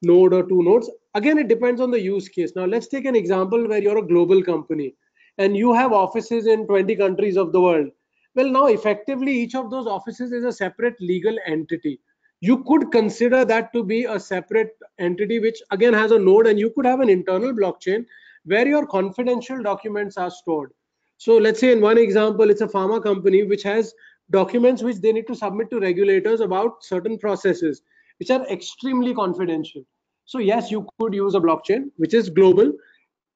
node or two nodes. Again, it depends on the use case. Now, let's take an example where you're a global company and you have offices in 20 countries of the world. Well, now effectively, each of those offices is a separate legal entity. You could consider that to be a separate entity, which again has a node, and you could have an internal blockchain where your confidential documents are stored. So let's say in one example, it's a pharma company which has documents which they need to submit to regulators about certain processes, which are extremely confidential. So yes, you could use a blockchain, which is global.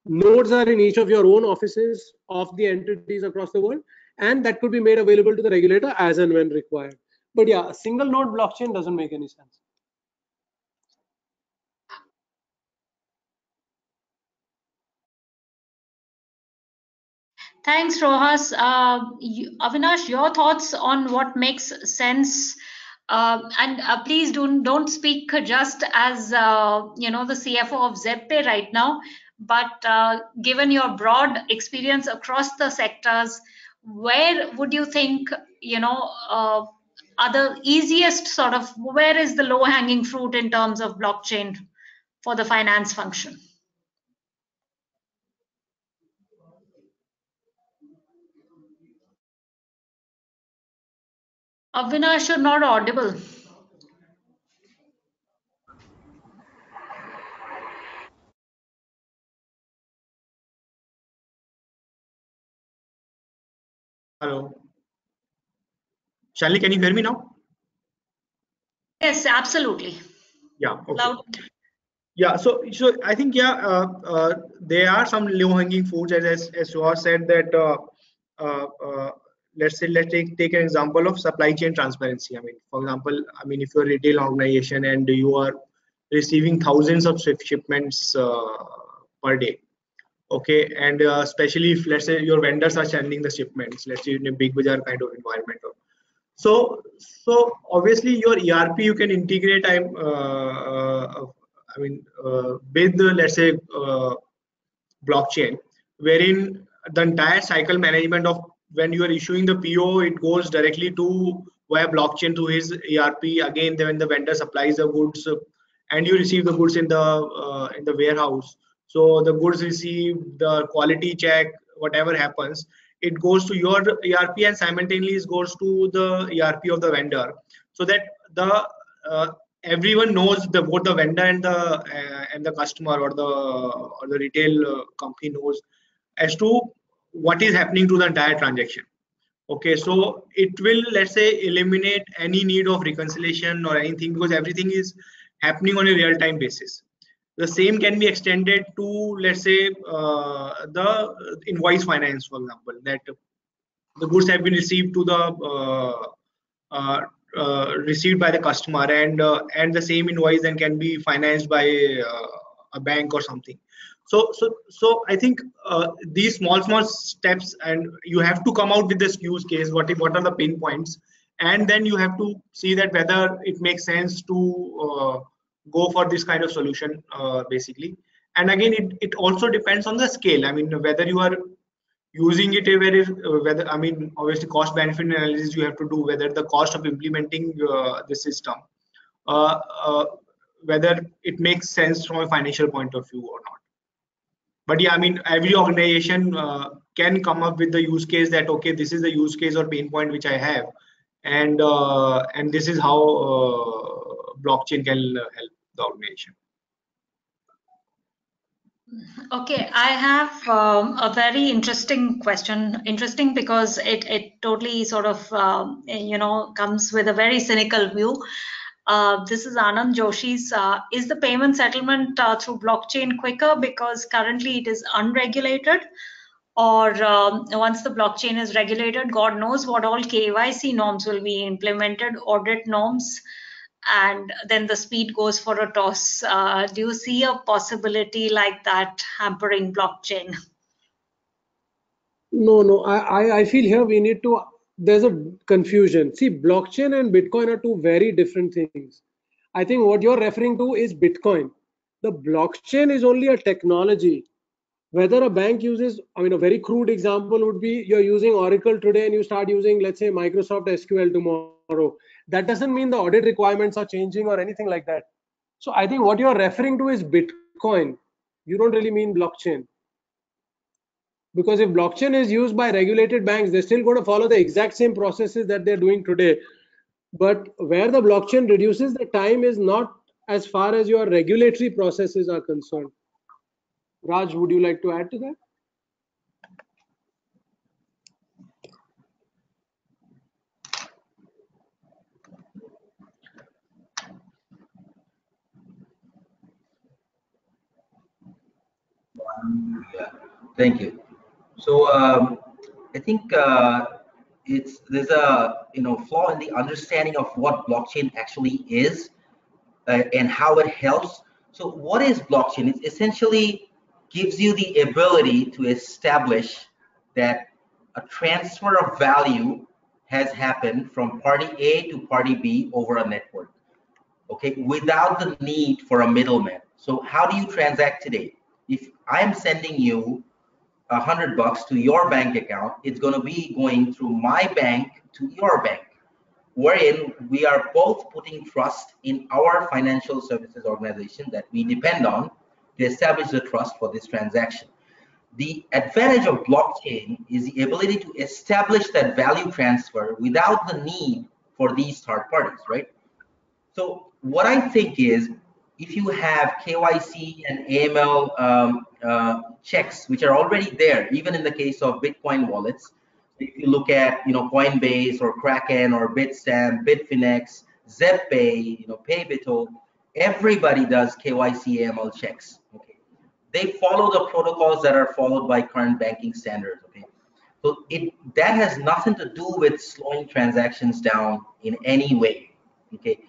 Nodes are in each of your own offices of the entities across the world, and that could be made available to the regulator as and when required. But yeah, a single node blockchain doesn't make any sense. Thanks, Rohas. Avinash, your thoughts on what makes sense, and please don't speak just as the CFO of ZepPay right now, but given your broad experience across the sectors, where would you think are the easiest sort of, where is the low-hanging fruit in terms of blockchain for the finance function? Avinash, you're not audible. Hello. Shalini, can you hear me now? Yes, absolutely. Yeah. Okay. Loud. Yeah. So I think there are some low-hanging fruits, as Suhas said that. Let's take an example of supply chain transparency. I mean, for example, if you're a retail organization and you are receiving thousands of shipments per day, okay, and especially if, let's say, your vendors are sending the shipments, let's say in a big bazaar kind of environment. So obviously your ERP you can integrate. With the, let's say, blockchain, wherein the entire cycle management of when you are issuing the PO, it goes directly to via blockchain to his ERP. Again, then when the vendor supplies the goods, and you receive the goods in the warehouse, so the goods receive the quality check, whatever happens, it goes to your ERP and simultaneously goes to the ERP of the vendor, so that the everyone knows what the vendor and the customer or the retail company knows as to what is happening to the entire transaction. Okay, so it will, let's say, eliminate any need of reconciliation or anything, because everything is happening on a real-time basis. The same can be extended to, let's say, the invoice finance, for example, that the goods have been received to the received by the customer, and the same invoice then can be financed by a bank or something. So I think these small steps, and you have to come out with this use case. What are the pain points, and then you have to see that whether it makes sense to go for this kind of solution, basically. And again, it also depends on the scale. I mean, whether you are using it whether, obviously cost benefit analysis you have to do, whether the cost of implementing the system, uh, uh, whether it makes sense from a financial point of view or not. But yeah, every organization can come up with the use case that, okay, this is the use case or pain point which I have, and this is how blockchain can help the organization. Okay, I have a very interesting question. Interesting because it totally sort of comes with a very cynical view. This is Anand Joshi's. Is the payment settlement through blockchain quicker because currently it is unregulated, or once the blockchain is regulated, God knows what all KYC norms will be implemented, audit norms, and then the speed goes for a toss. Do you see a possibility like that hampering blockchain? No. I feel here we need to, there's a confusion. See, blockchain and Bitcoin are two very different things. I think what you're referring to is Bitcoin. The blockchain is only a technology. Whether a bank uses, I mean, a very crude example would be you're using Oracle today and you start using, let's say, Microsoft SQL tomorrow. That doesn't mean the audit requirements are changing or anything like that. So I think what you're referring to is Bitcoin. You don't really mean blockchain. Because if blockchain is used by regulated banks, they're still going to follow the exact same processes that they're doing today. But where the blockchain reduces the time is not as far as your regulatory processes are concerned. Raj, would you like to add to that? Yeah, thank you. So I think there's a flaw in the understanding of what blockchain actually is and how it helps. So what is blockchain? It essentially gives you the ability to establish that a transfer of value has happened from party A to party B over a network, okay, without the need for a middleman. So how do you transact today? If I'm sending you $100 to your bank account, it's going to be going through my bank to your bank, wherein we are both putting trust in our financial services organization that we depend on to establish the trust for this transaction. The advantage of blockchain is the ability to establish that value transfer without the need for these third parties, right? So what I think is, if you have KYC and AML checks, which are already there, even in the case of Bitcoin wallets, if you look at Coinbase or Kraken or Bitstamp, Bitfinex, ZepPay, Paybito, everybody does KYC AML checks. Okay, they follow the protocols that are followed by current banking standards. Okay, so that has nothing to do with slowing transactions down in any way. Okay,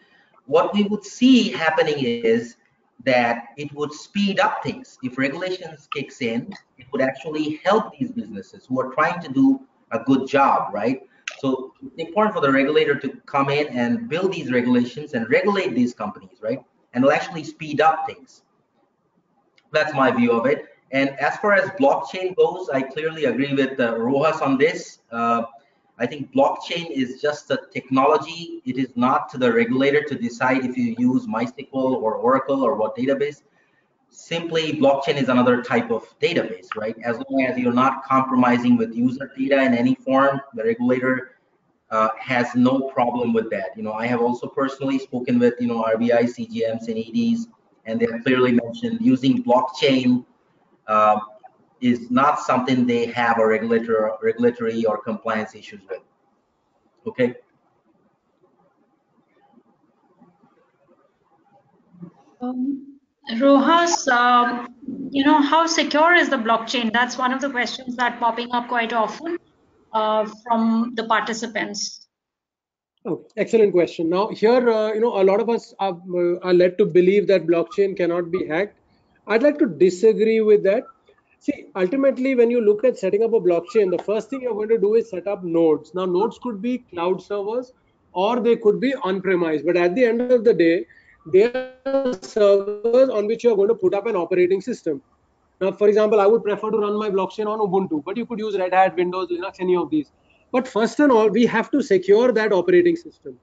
what we would see happening is that it would speed up things. If regulations kicks in, it would actually help these businesses who are trying to do a good job, right? So it's important for the regulator to come in and build these regulations and regulate these companies, right? And it'll actually speed up things. That's my view of it. And as far as blockchain goes, I clearly agree with Rojas on this. I think blockchain is just a technology. It is not to the regulator to decide if you use MySQL or Oracle or what database. Simply, blockchain is another type of database, right? As long as you're not compromising with user data in any form, the regulator has no problem with that. I have also personally spoken with RBI, CGMs, and EDs, and they have clearly mentioned using blockchain is not something they have a regulatory or compliance issues with. Okay. Rojas, how secure is the blockchain? That's one of the questions that popping up quite often from the participants. Oh, excellent question. Now here, a lot of us are led to believe that blockchain cannot be hacked. I'd like to disagree with that. See, ultimately, when you look at setting up a blockchain, the first thing you're going to do is set up nodes. Now, nodes could be cloud servers or they could be on-premise. But at the end of the day, they are servers on which you're going to put up an operating system. Now, for example, I would prefer to run my blockchain on Ubuntu, but you could use Red Hat, Windows, Linux, any of these. But first and all, we have to secure that operating system.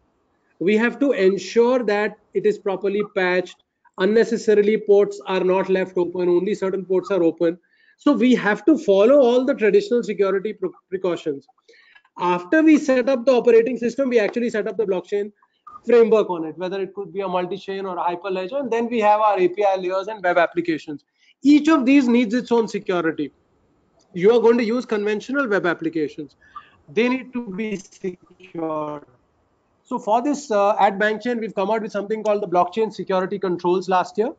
We have to ensure that it is properly patched. Unnecessarily, ports are not left open. Only certain ports are open. So we have to follow all the traditional security precautions. After we set up the operating system, we actually set up the blockchain framework on it, whether it could be a multi-chain or a hyperledger, and then we have our API layers and web applications. Each of these needs its own security. You are going to use conventional web applications. They need to be secured. So for this at BankChain, we've come out with something called the Blockchain Security Controls last year.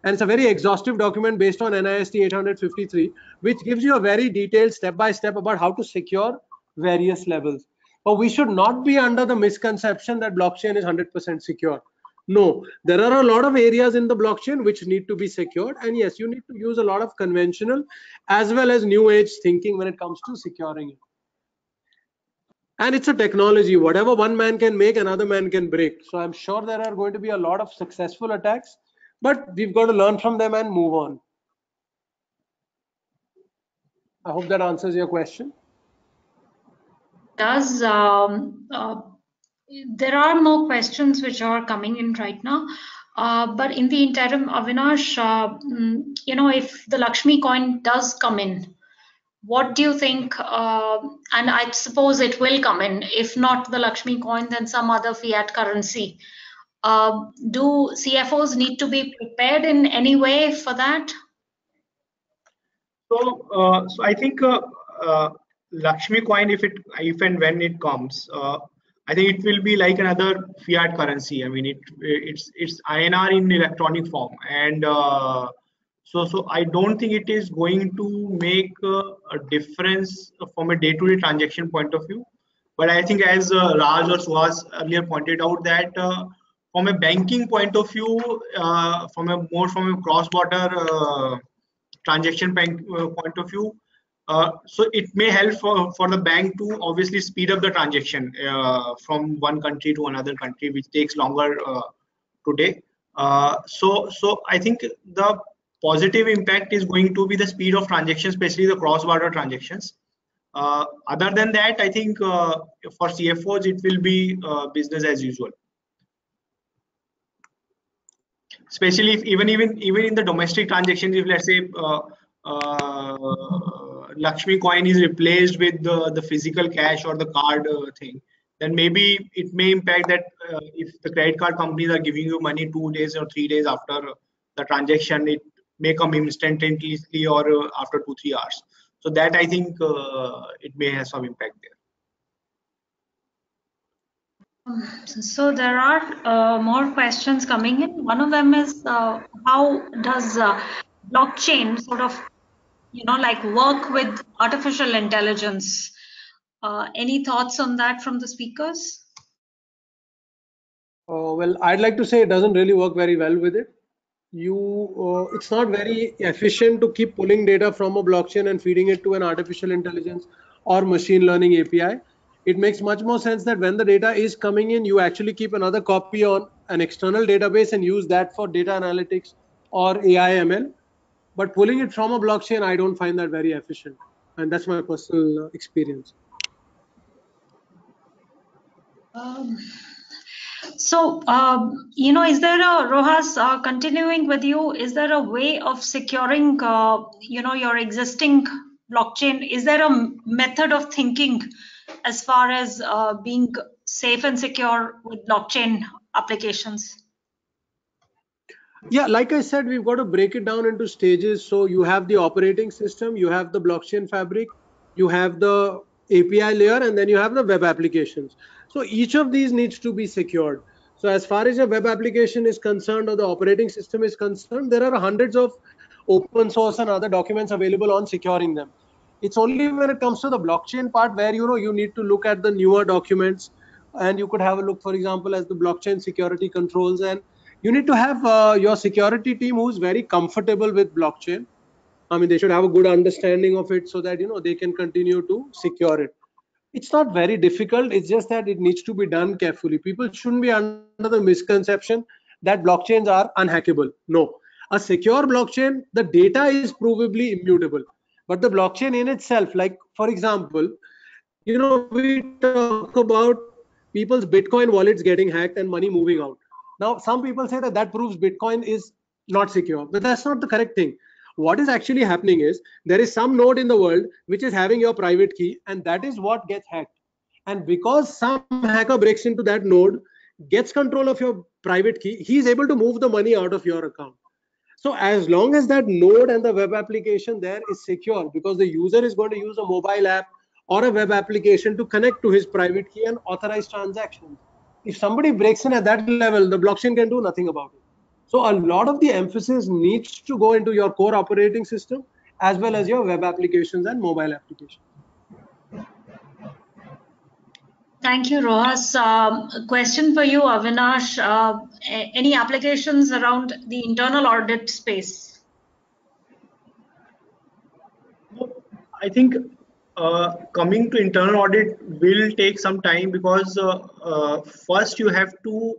And it's a very exhaustive document based on NIST 853, which gives you a very detailed step-by-step about how to secure various levels. But we should not be under the misconception that blockchain is 100% secure. No, there are a lot of areas in the blockchain which need to be secured. And yes, you need to use a lot of conventional as well as new age thinking when it comes to securing it. And it's a technology. Whatever one man can make, another man can break. So I'm sure there are going to be a lot of successful attacks, but we've got to learn from them and move on. I hope that answers your question. Does there are more questions which are coming in right now, but in the interim, Avinash, if the Lakshmi coin does come in, what do you think? And I suppose it will come in. If not the Lakshmi coin, then some other fiat currency. Do CFOs need to be prepared in any way for that? So I think Lakshmi coin, if and when it comes, I think it will be like another fiat currency. I mean, it's INR in electronic form, and so I don't think it is going to make a difference from a day-to-day transaction point of view. But I think, as Raj or Suhas earlier pointed out, that from a banking point of view, from a cross-border transaction bank point of view, so it may help for the bank to obviously speed up the transaction from one country to another country, which takes longer today. So I think the positive impact is going to be the speed of transactions, especially the cross-border transactions. Other than that, I think for CFOs it will be business as usual. Especially if even in the domestic transactions, if let's say Lakshmi coin is replaced with the physical cash or the card thing, then maybe it may impact that if the credit card companies are giving you money 2 days or 3 days after the transaction, it may come instantaneously or after 2-3 hours. So that I think it may have some impact there. So there are more questions coming in. One of them is how does blockchain sort of, like work with artificial intelligence? Any thoughts on that from the speakers? Well, I'd like to say it doesn't really work very well with it. It's not very efficient to keep pulling data from a blockchain and feeding it to an artificial intelligence or machine learning API. It makes much more sense that when the data is coming in, you actually keep another copy on an external database and use that for data analytics or AI ML. But pulling it from a blockchain, I don't find that very efficient. And that's my personal experience. So, is there a, Rohas, continuing with you, is there a way of securing, your existing blockchain? Is there a method of thinking as far as being safe and secure with blockchain applications? Yeah, like I said, we've got to break it down into stages. So you have the operating system, you have the blockchain fabric, you have the API layer, and then you have the web applications. So each of these needs to be secured. So as far as your web application is concerned or the operating system is concerned, there are hundreds of open source and other documents available on securing them. It's only when it comes to the blockchain part where you need to look at the newer documents, and you could have a look, for example, as the blockchain security controls, and you need to have your security team who's very comfortable with blockchain. I mean, they should have a good understanding of it so that they can continue to secure it. It's not very difficult. It's just that it needs to be done carefully. People shouldn't be under the misconception that blockchains are unhackable. No, a secure blockchain, the data is provably immutable, but the blockchain in itself, like for example, we talk about people's Bitcoin wallets getting hacked and money moving out. Now, some people say that proves Bitcoin is not secure, but that's not the correct thing. What is actually happening is there is some node in the world which is having your private key, and that is what gets hacked. And because some hacker breaks into that node, gets control of your private key, he is able to move the money out of your account. So as long as that node and the web application there is secure, because the user is going to use a mobile app or a web application to connect to his private key and authorize transactions. If somebody breaks in at that level, the blockchain can do nothing about it. So a lot of the emphasis needs to go into your core operating system as well as your web applications and mobile applications. Thank you, Rohas. A question for you, Avinash. Any applications around the internal audit space? I think coming to internal audit will take some time, because first you have to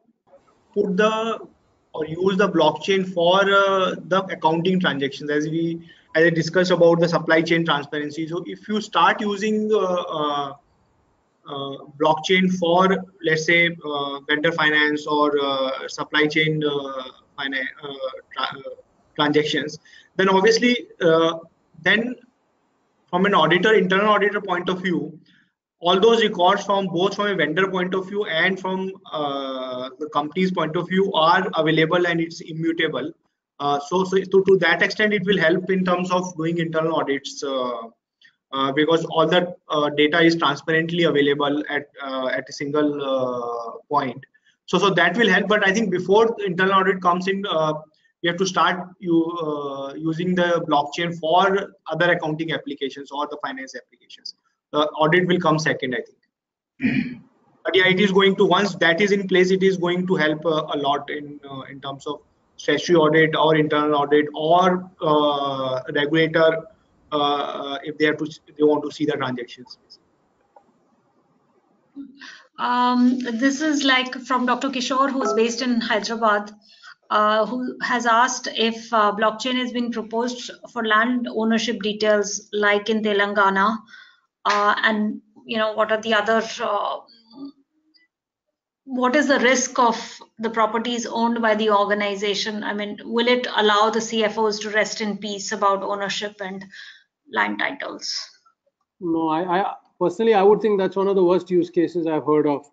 put the or use the blockchain for the accounting transactions, as I discussed about the supply chain transparency. So if you start using blockchain for, let's say, vendor finance or supply chain transactions, then obviously then from an internal auditor point of view, all those records from both from a vendor point of view and from the company's point of view are available and it's immutable. So to that extent, it will help in terms of doing internal audits, because all that data is transparently available at a single point. So that will help. But I think before the internal audit comes in, you have to start using the blockchain for other accounting applications or the finance applications. The audit will come second, I think. But yeah, it is going to, once that is in place, it is going to help a lot in terms of statutory audit or internal audit or regulator if they want to see the transactions. This is like from Dr. Kishore, who is based in Hyderabad, who has asked if blockchain has been proposed for land ownership details like in Telangana, and what are the other what is the risk of the properties owned by the organization? I mean, will it allow the CFOs to rest in peace about ownership and land titles? No, I personally, I would think that's one of the worst use cases I've heard of.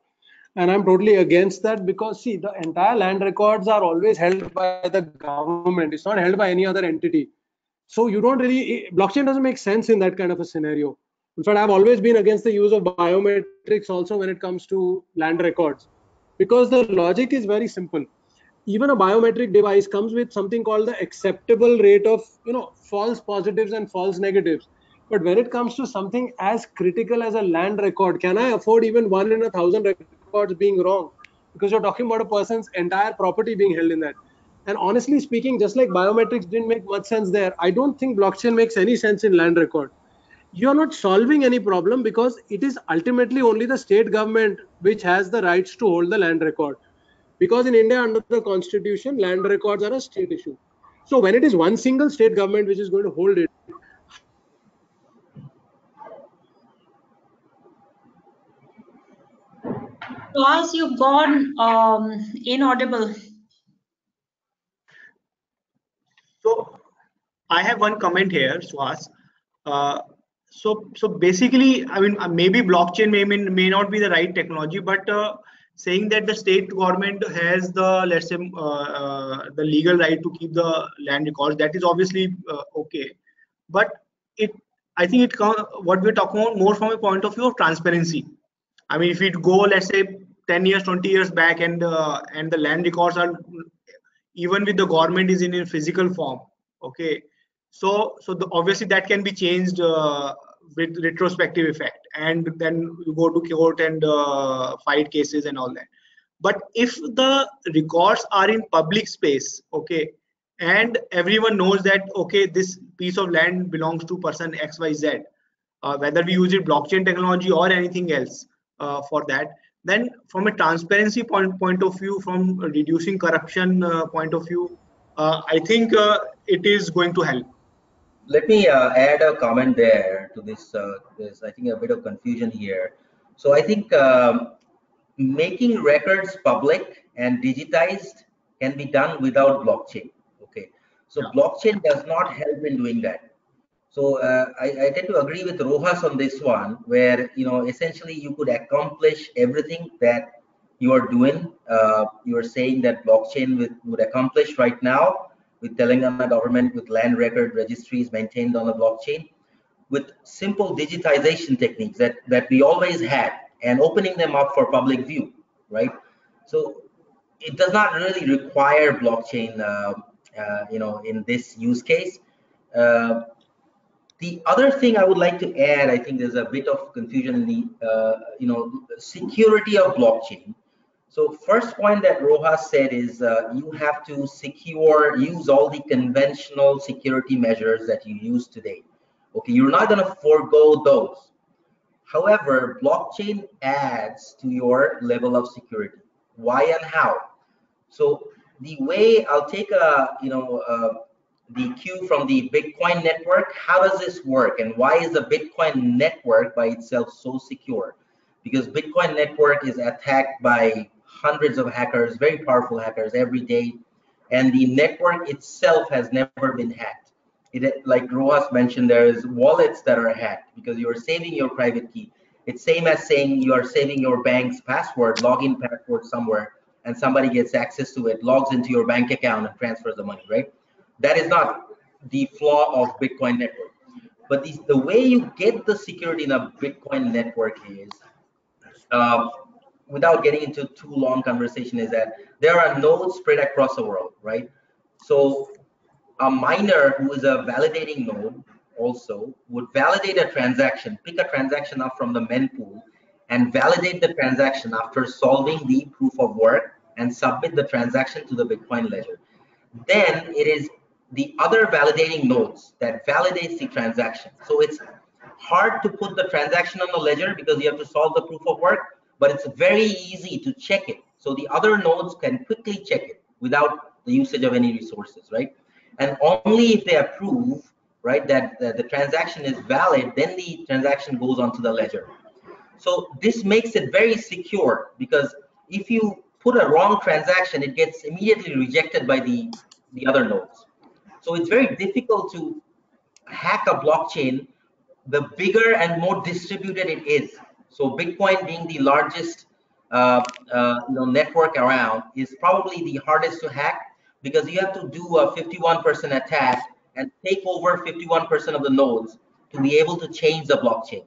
And I'm totally against that, because see, the entire land records are always held by the government. It's not held by any other entity. So you don't really, blockchain doesn't make sense in that kind of a scenario. In fact, I've always been against the use of biometrics also when it comes to land records, because the logic is very simple. Even a biometric device comes with something called the acceptable rate of, false positives and false negatives. But when it comes to something as critical as a land record, can I afford even 1 in 1,000 records being wrong? Because you're talking about a person's entire property being held in that. And honestly speaking, just like biometrics didn't make much sense there, I don't think blockchain makes any sense in land record. You're not solving any problem, because it is ultimately only the state government which has the rights to hold the land record. Because in India, under the constitution, land records are a state issue. So when it is one single state government which is going to hold it, As you've gone inaudible. So I have one comment here, Suhas. So basically, I mean, maybe blockchain may not be the right technology, but saying that the state government has the, let's say, the legal right to keep the land records, that is obviously okay. But I think what we're talking about more from a point of view of transparency. I mean, if it go, let's say, 10 years, 20 years back, and the land records are, even with the government, is in a physical form, okay, so obviously that can be changed with retrospective effect, and then you go to court and fight cases and all that. But if the records are in public space, okay, and everyone knows that, okay, this piece of land belongs to person XYZ, whether we use it blockchain technology or anything else for that, then from a transparency point of view, from reducing corruption point of view, I think it is going to help. Let me add a comment there to this. There's, I think, a bit of confusion here. So I think making records public and digitized can be done without blockchain. Okay, so yeah. Blockchain does not help in doing that. So I tend to agree with Rohas on this one, where essentially you could accomplish everything that you are doing. You are saying that blockchain would accomplish right now with Telangana government, with land record registries maintained on the blockchain, with simple digitization techniques that we always had, and opening them up for public view, right? So it does not really require blockchain, in this use case. The other thing I would like to add, I think there's a bit of confusion in the, security of blockchain. So first point that Rojas said is you have to use all the conventional security measures that you use today. Okay, you're not going to forego those. However, blockchain adds to your level of security. Why and how? So the way I'll take the cue from the Bitcoin network. How does this work, and why is the Bitcoin network by itself so secure? Because Bitcoin network is attacked by hundreds of hackers, very powerful hackers every day, and the network itself has never been hacked. Like Rojas mentioned, there is wallets that are hacked because you are saving your private key. It's same as saying you are saving your bank's password, login password somewhere, and somebody gets access to it, logs into your bank account and transfers the money, right? That is not the flaw of Bitcoin network. But the way you get the security in a Bitcoin network is, without getting into too long conversation, is that there are nodes spread across the world, right? So a miner who is a validating node also would validate a transaction, pick a transaction up from the mempool and validate the transaction after solving the proof of work and submit the transaction to the Bitcoin ledger. Then it is the other validating nodes that validates the transaction. So it's hard to put the transaction on the ledger because you have to solve the proof of work, but it's very easy to check it. So the other nodes can quickly check it without the usage of any resources, right? And only if they approve, right, that the transaction is valid, then the transaction goes onto the ledger. So this makes it very secure, because if you put a wrong transaction, it gets immediately rejected by the other nodes. So it's very difficult to hack a blockchain the bigger and more distributed it is. So Bitcoin being the largest network around is probably the hardest to hack, because you have to do a 51% attack and take over 51% of the nodes to be able to change the blockchain.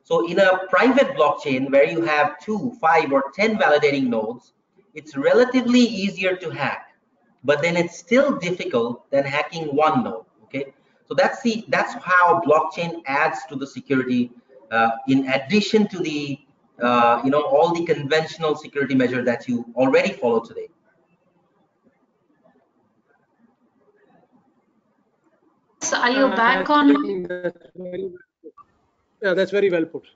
So in a private blockchain where you have 2, 5, or 10 validating nodes, it's relatively easier to hack, but then it's still difficult than hacking one node. Okay, so that's how blockchain adds to the security, in addition to the all the conventional security measures that you already follow today. So are you back on? Yeah, that's very well put.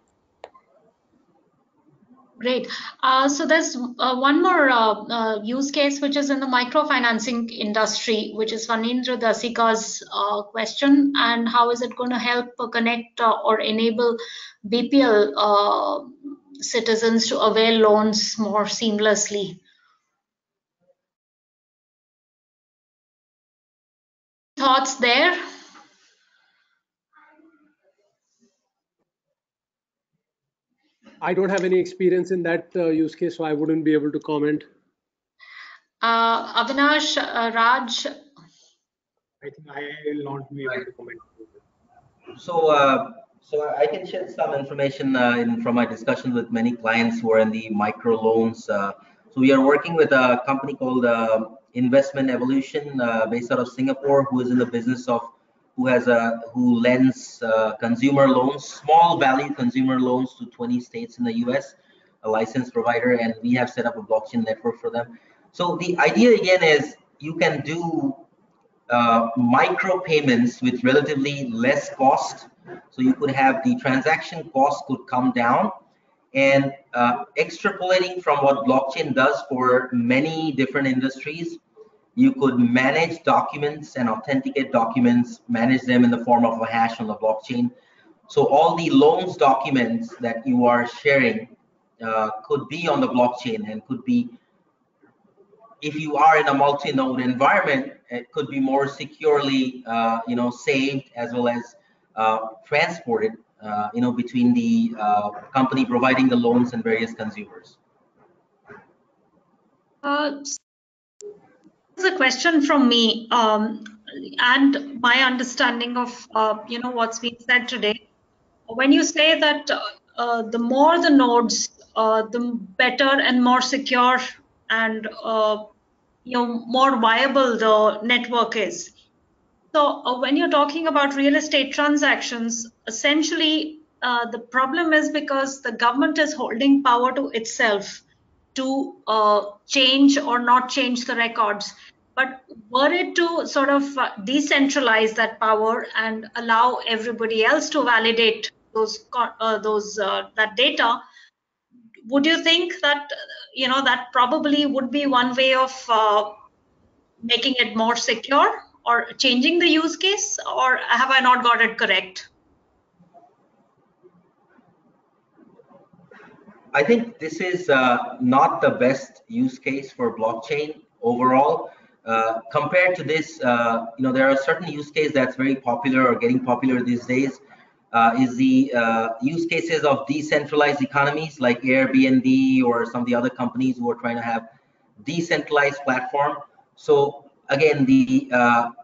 Great. So there's one more use case which is in the microfinancing industry, which is Fanindra Dasika's question, and how is it going to help connect or enable BPL citizens to avail loans more seamlessly? Thoughts there? I don't have any experience in that use case, so I wouldn't be able to comment. Avinash, Raj? I think I will not be able to comment. So I can share some information from my discussions with many clients who are in the micro loans. So we are working with a company called Investment Evolution, based out of Singapore, who is in the business of who lends consumer loans, small value consumer loans to 20 states in the US, a licensed provider, and we have set up a blockchain network for them. So the idea again is you can do micro payments with relatively less cost. So you could have the transaction cost could come down, and extrapolating from what blockchain does for many different industries, you could manage documents and authenticate documents, manage them in the form of a hash on the blockchain. So all the loans documents that you are sharing could be on the blockchain, and could be, if you are in a multi-node environment, it could be more securely, saved, as well as transported, between the company providing the loans and various consumers. This is a question from me, and my understanding of what's been said today. When you say that the more the nodes, the better and more secure and more viable the network is. So when you're talking about real estate transactions, essentially the problem is because the government is holding power to itself to change or not change the records. But were it to sort of decentralize that power and allow everybody else to validate that data, would you think that that probably would be one way of making it more secure or changing the use case, or have I not got it correct? I think this is not the best use case for blockchain overall. Compared to this, there are certain use cases that's very popular or getting popular these days. Is the use cases of decentralized economies like Airbnb or some of the other companies who are trying to have decentralized platform. So again,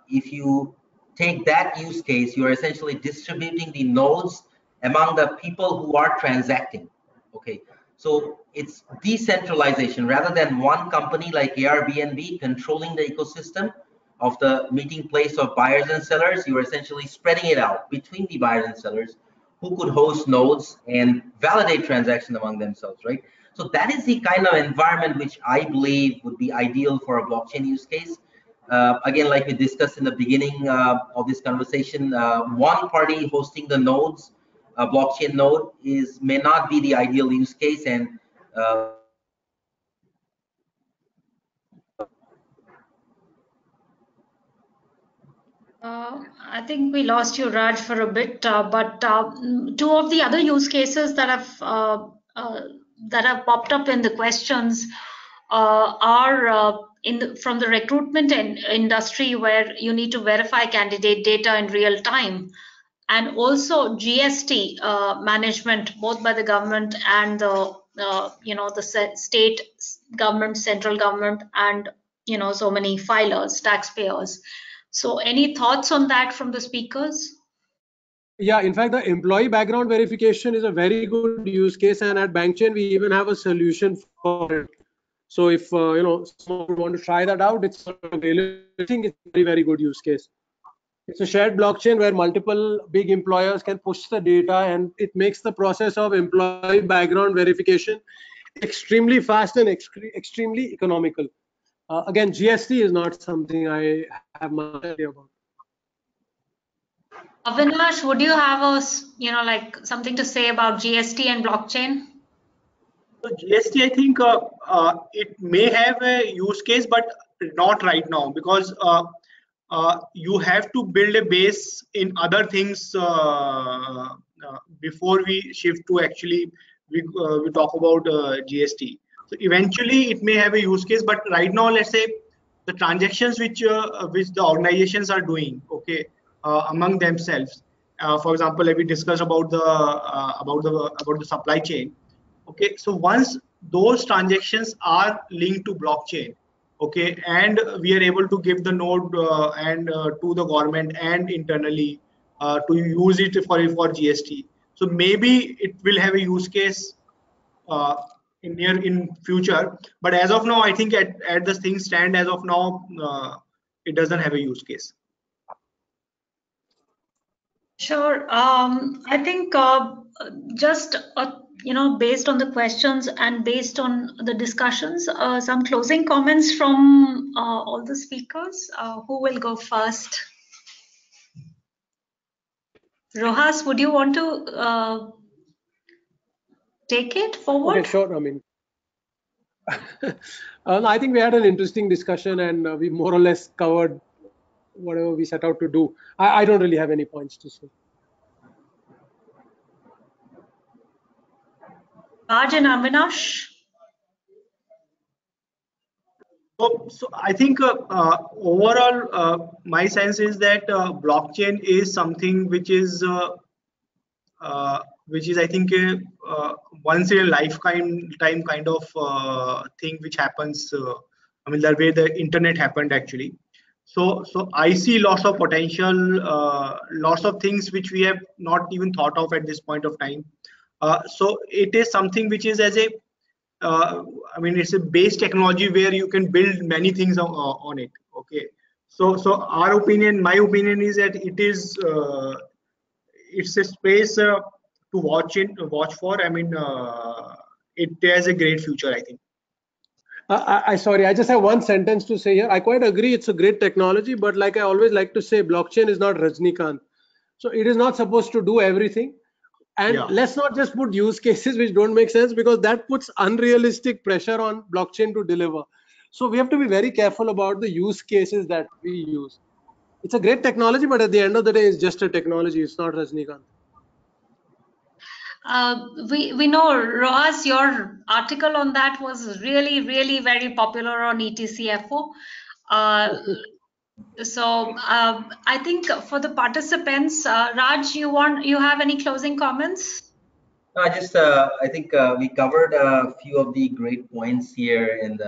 if you take that use case, you are essentially distributing the nodes among the people who are transacting. Okay, so it's decentralization rather than one company like Airbnb controlling the ecosystem of the meeting place of buyers and sellers. You are essentially spreading it out between the buyers and sellers who could host nodes and validate transactions among themselves, right? So that is the kind of environment which I believe would be ideal for a blockchain use case. Again, like we discussed in the beginning of this conversation, one party hosting the nodes, a blockchain node may not be the ideal use case, and I think we lost you, Raj, for a bit, but two of the other use cases that have popped up in the questions are from the recruitment industry, where you need to verify candidate data in real time, and also GST management, both by the government and the state government, central government, and so many filers, taxpayers. So any thoughts on that from the speakers? Yeah, in fact, the employee background verification is a very good use case, and at BankChain we even have a solution for it. So if someone want to try that out, it's available. I think it's a very, very good use case. It's a shared blockchain where multiple big employers can push the data, and it makes the process of employee background verification extremely fast and extremely economical. Again, GST is not something I have much idea about. Avinash, would you have something to say about GST and blockchain? So GST, I think it may have a use case, but not right now, because you have to build a base in other things before we shift to actually we talk about GST. So eventually it may have a use case, but right now, let's say the transactions which the organizations are doing, okay, among themselves. For example, like we discussed about the supply chain. Okay, so once those transactions are linked to blockchain, okay, and we are able to give the node and to the government and internally to use it for GST. So maybe it will have a use case in future, but as of now, I think at the things stand as of now, it doesn't have a use case. Sure. I think just based on the questions and based on the discussions, some closing comments from all the speakers. Who will go first? Rohas, would you want to take it forward? Okay, sure. I mean, I think we had an interesting discussion, and we more or less covered whatever we set out to do. I don't really have any points to say. Raj and Avinash? So I think overall, my sense is that blockchain is something which is I think a once in a lifetime kind of thing which happens I mean, the way the internet happened actually. So I see lots of potential, lots of things which we have not even thought of at this point of time. So it is something which is as a, I mean, it's a base technology where you can build many things on it. Okay. So our opinion, my opinion is that it is, it's a space to watch for. I mean, it has a great future, I think. Sorry, I just have one sentence to say here. I quite agree it's a great technology, but like I always like to say, blockchain is not Rajnikant. So it is not supposed to do everything. And Yeah. let's not just put use cases which don't make sense, because that puts unrealistic pressure on blockchain to deliver. So we have to be very careful about the use cases that we use. It's a great technology, but at the end of the day, it's just a technology. It's not Rajnikant. We know, Roaz, your article on that was really very popular on ETCFO. So I think for the participants, Raj, you have any closing comments? No, I think we covered a few of the great points here, and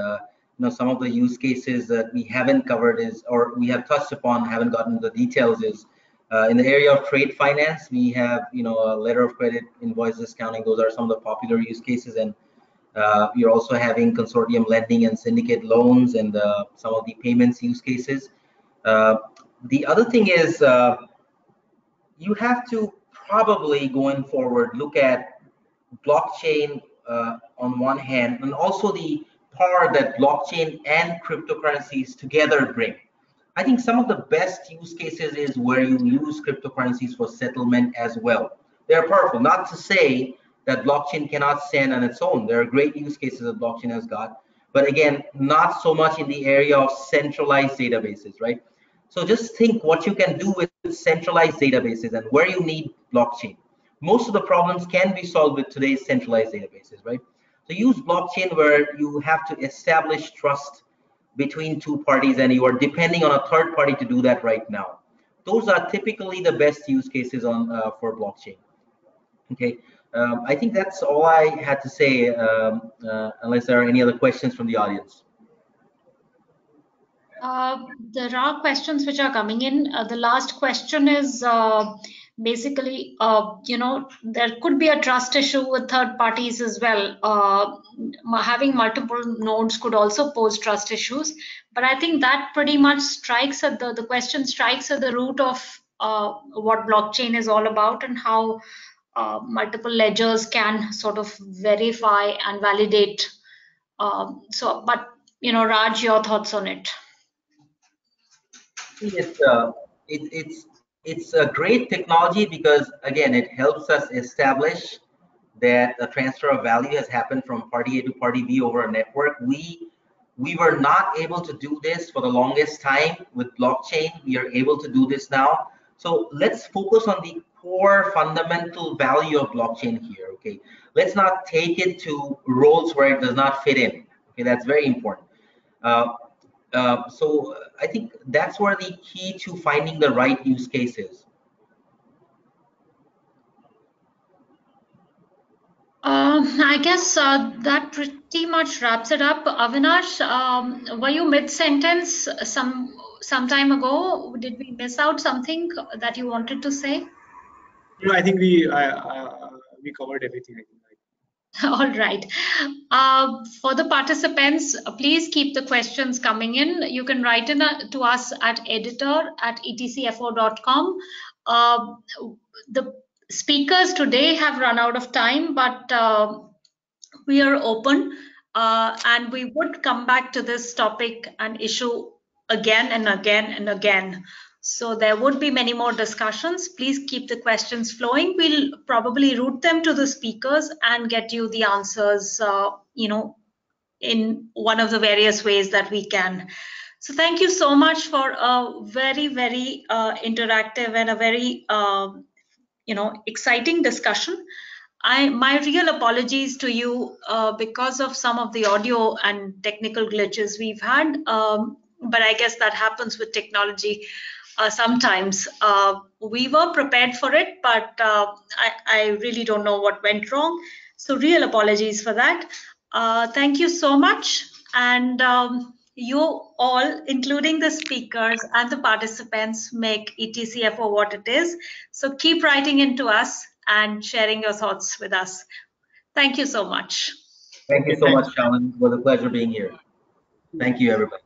some of the use cases that we haven't covered or we have touched upon, haven't gotten the details is in the area of trade finance. We have, a letter of credit, invoice discounting. Those are some of the popular use cases, and we are also having consortium lending and syndicate loans, and some of the payments use cases. The other thing is you have to probably going forward look at blockchain on one hand, and also the power that blockchain and cryptocurrencies together bring. I think some of the best use cases is where you use cryptocurrencies for settlement as well. They're powerful. Not to say that blockchain cannot stand on its own. There are great use cases that blockchain has got, but again, not so much in the area of centralized databases, right? So just think what you can do with centralized databases and where you need blockchain. Most of the problems can be solved with today's centralized databases, right? So use blockchain where you have to establish trust between two parties, and you are depending on a third party to do that right now. Those are typically the best use cases on for blockchain. Okay, I think that's all I had to say, unless there are any other questions from the audience. There are questions which are coming in. The last question is basically, there could be a trust issue with third parties as well. Having multiple nodes could also pose trust issues. But I think that pretty much strikes at the question strikes at the root of what blockchain is all about, and how multiple ledgers can sort of verify and validate. But Raj, your thoughts on it? It's a great technology because again it helps us establish that a transfer of value has happened from party A to party B over a network. We were not able to do this for the longest time. With blockchain, we are able to do this now. So let's focus on the core fundamental value of blockchain here. Okay, let's not take it to roles where it does not fit in. Okay, that's very important. So I think that's where the key to finding the right use case is. I guess that pretty much wraps it up. Avinash, were you mid-sentence some time ago? Did we miss out something that you wanted to say? I think we covered everything, I think. All right. For the participants, please keep the questions coming in. You can write in to us at editor@etcfo.com. The speakers today have run out of time, but we are open, and we would come back to this topic and issue again and again and again. So there would be many more discussions. Please keep the questions flowing. We'll probably route them to the speakers and get you the answers, in one of the various ways that we can. So thank you so much for a very interactive and a very exciting discussion. My real apologies to you because of some of the audio and technical glitches we've had, but I guess that happens with technology sometimes. We were prepared for it, but I really don't know what went wrong. So real apologies for that. Thank you so much, and You all, including the speakers and the participants, make ETCFO what it is. So keep writing into us and sharing your thoughts with us. Thank you so much. Thank you Okay, so thanks. much, Shalin. It was a pleasure being here. Thank you, everybody.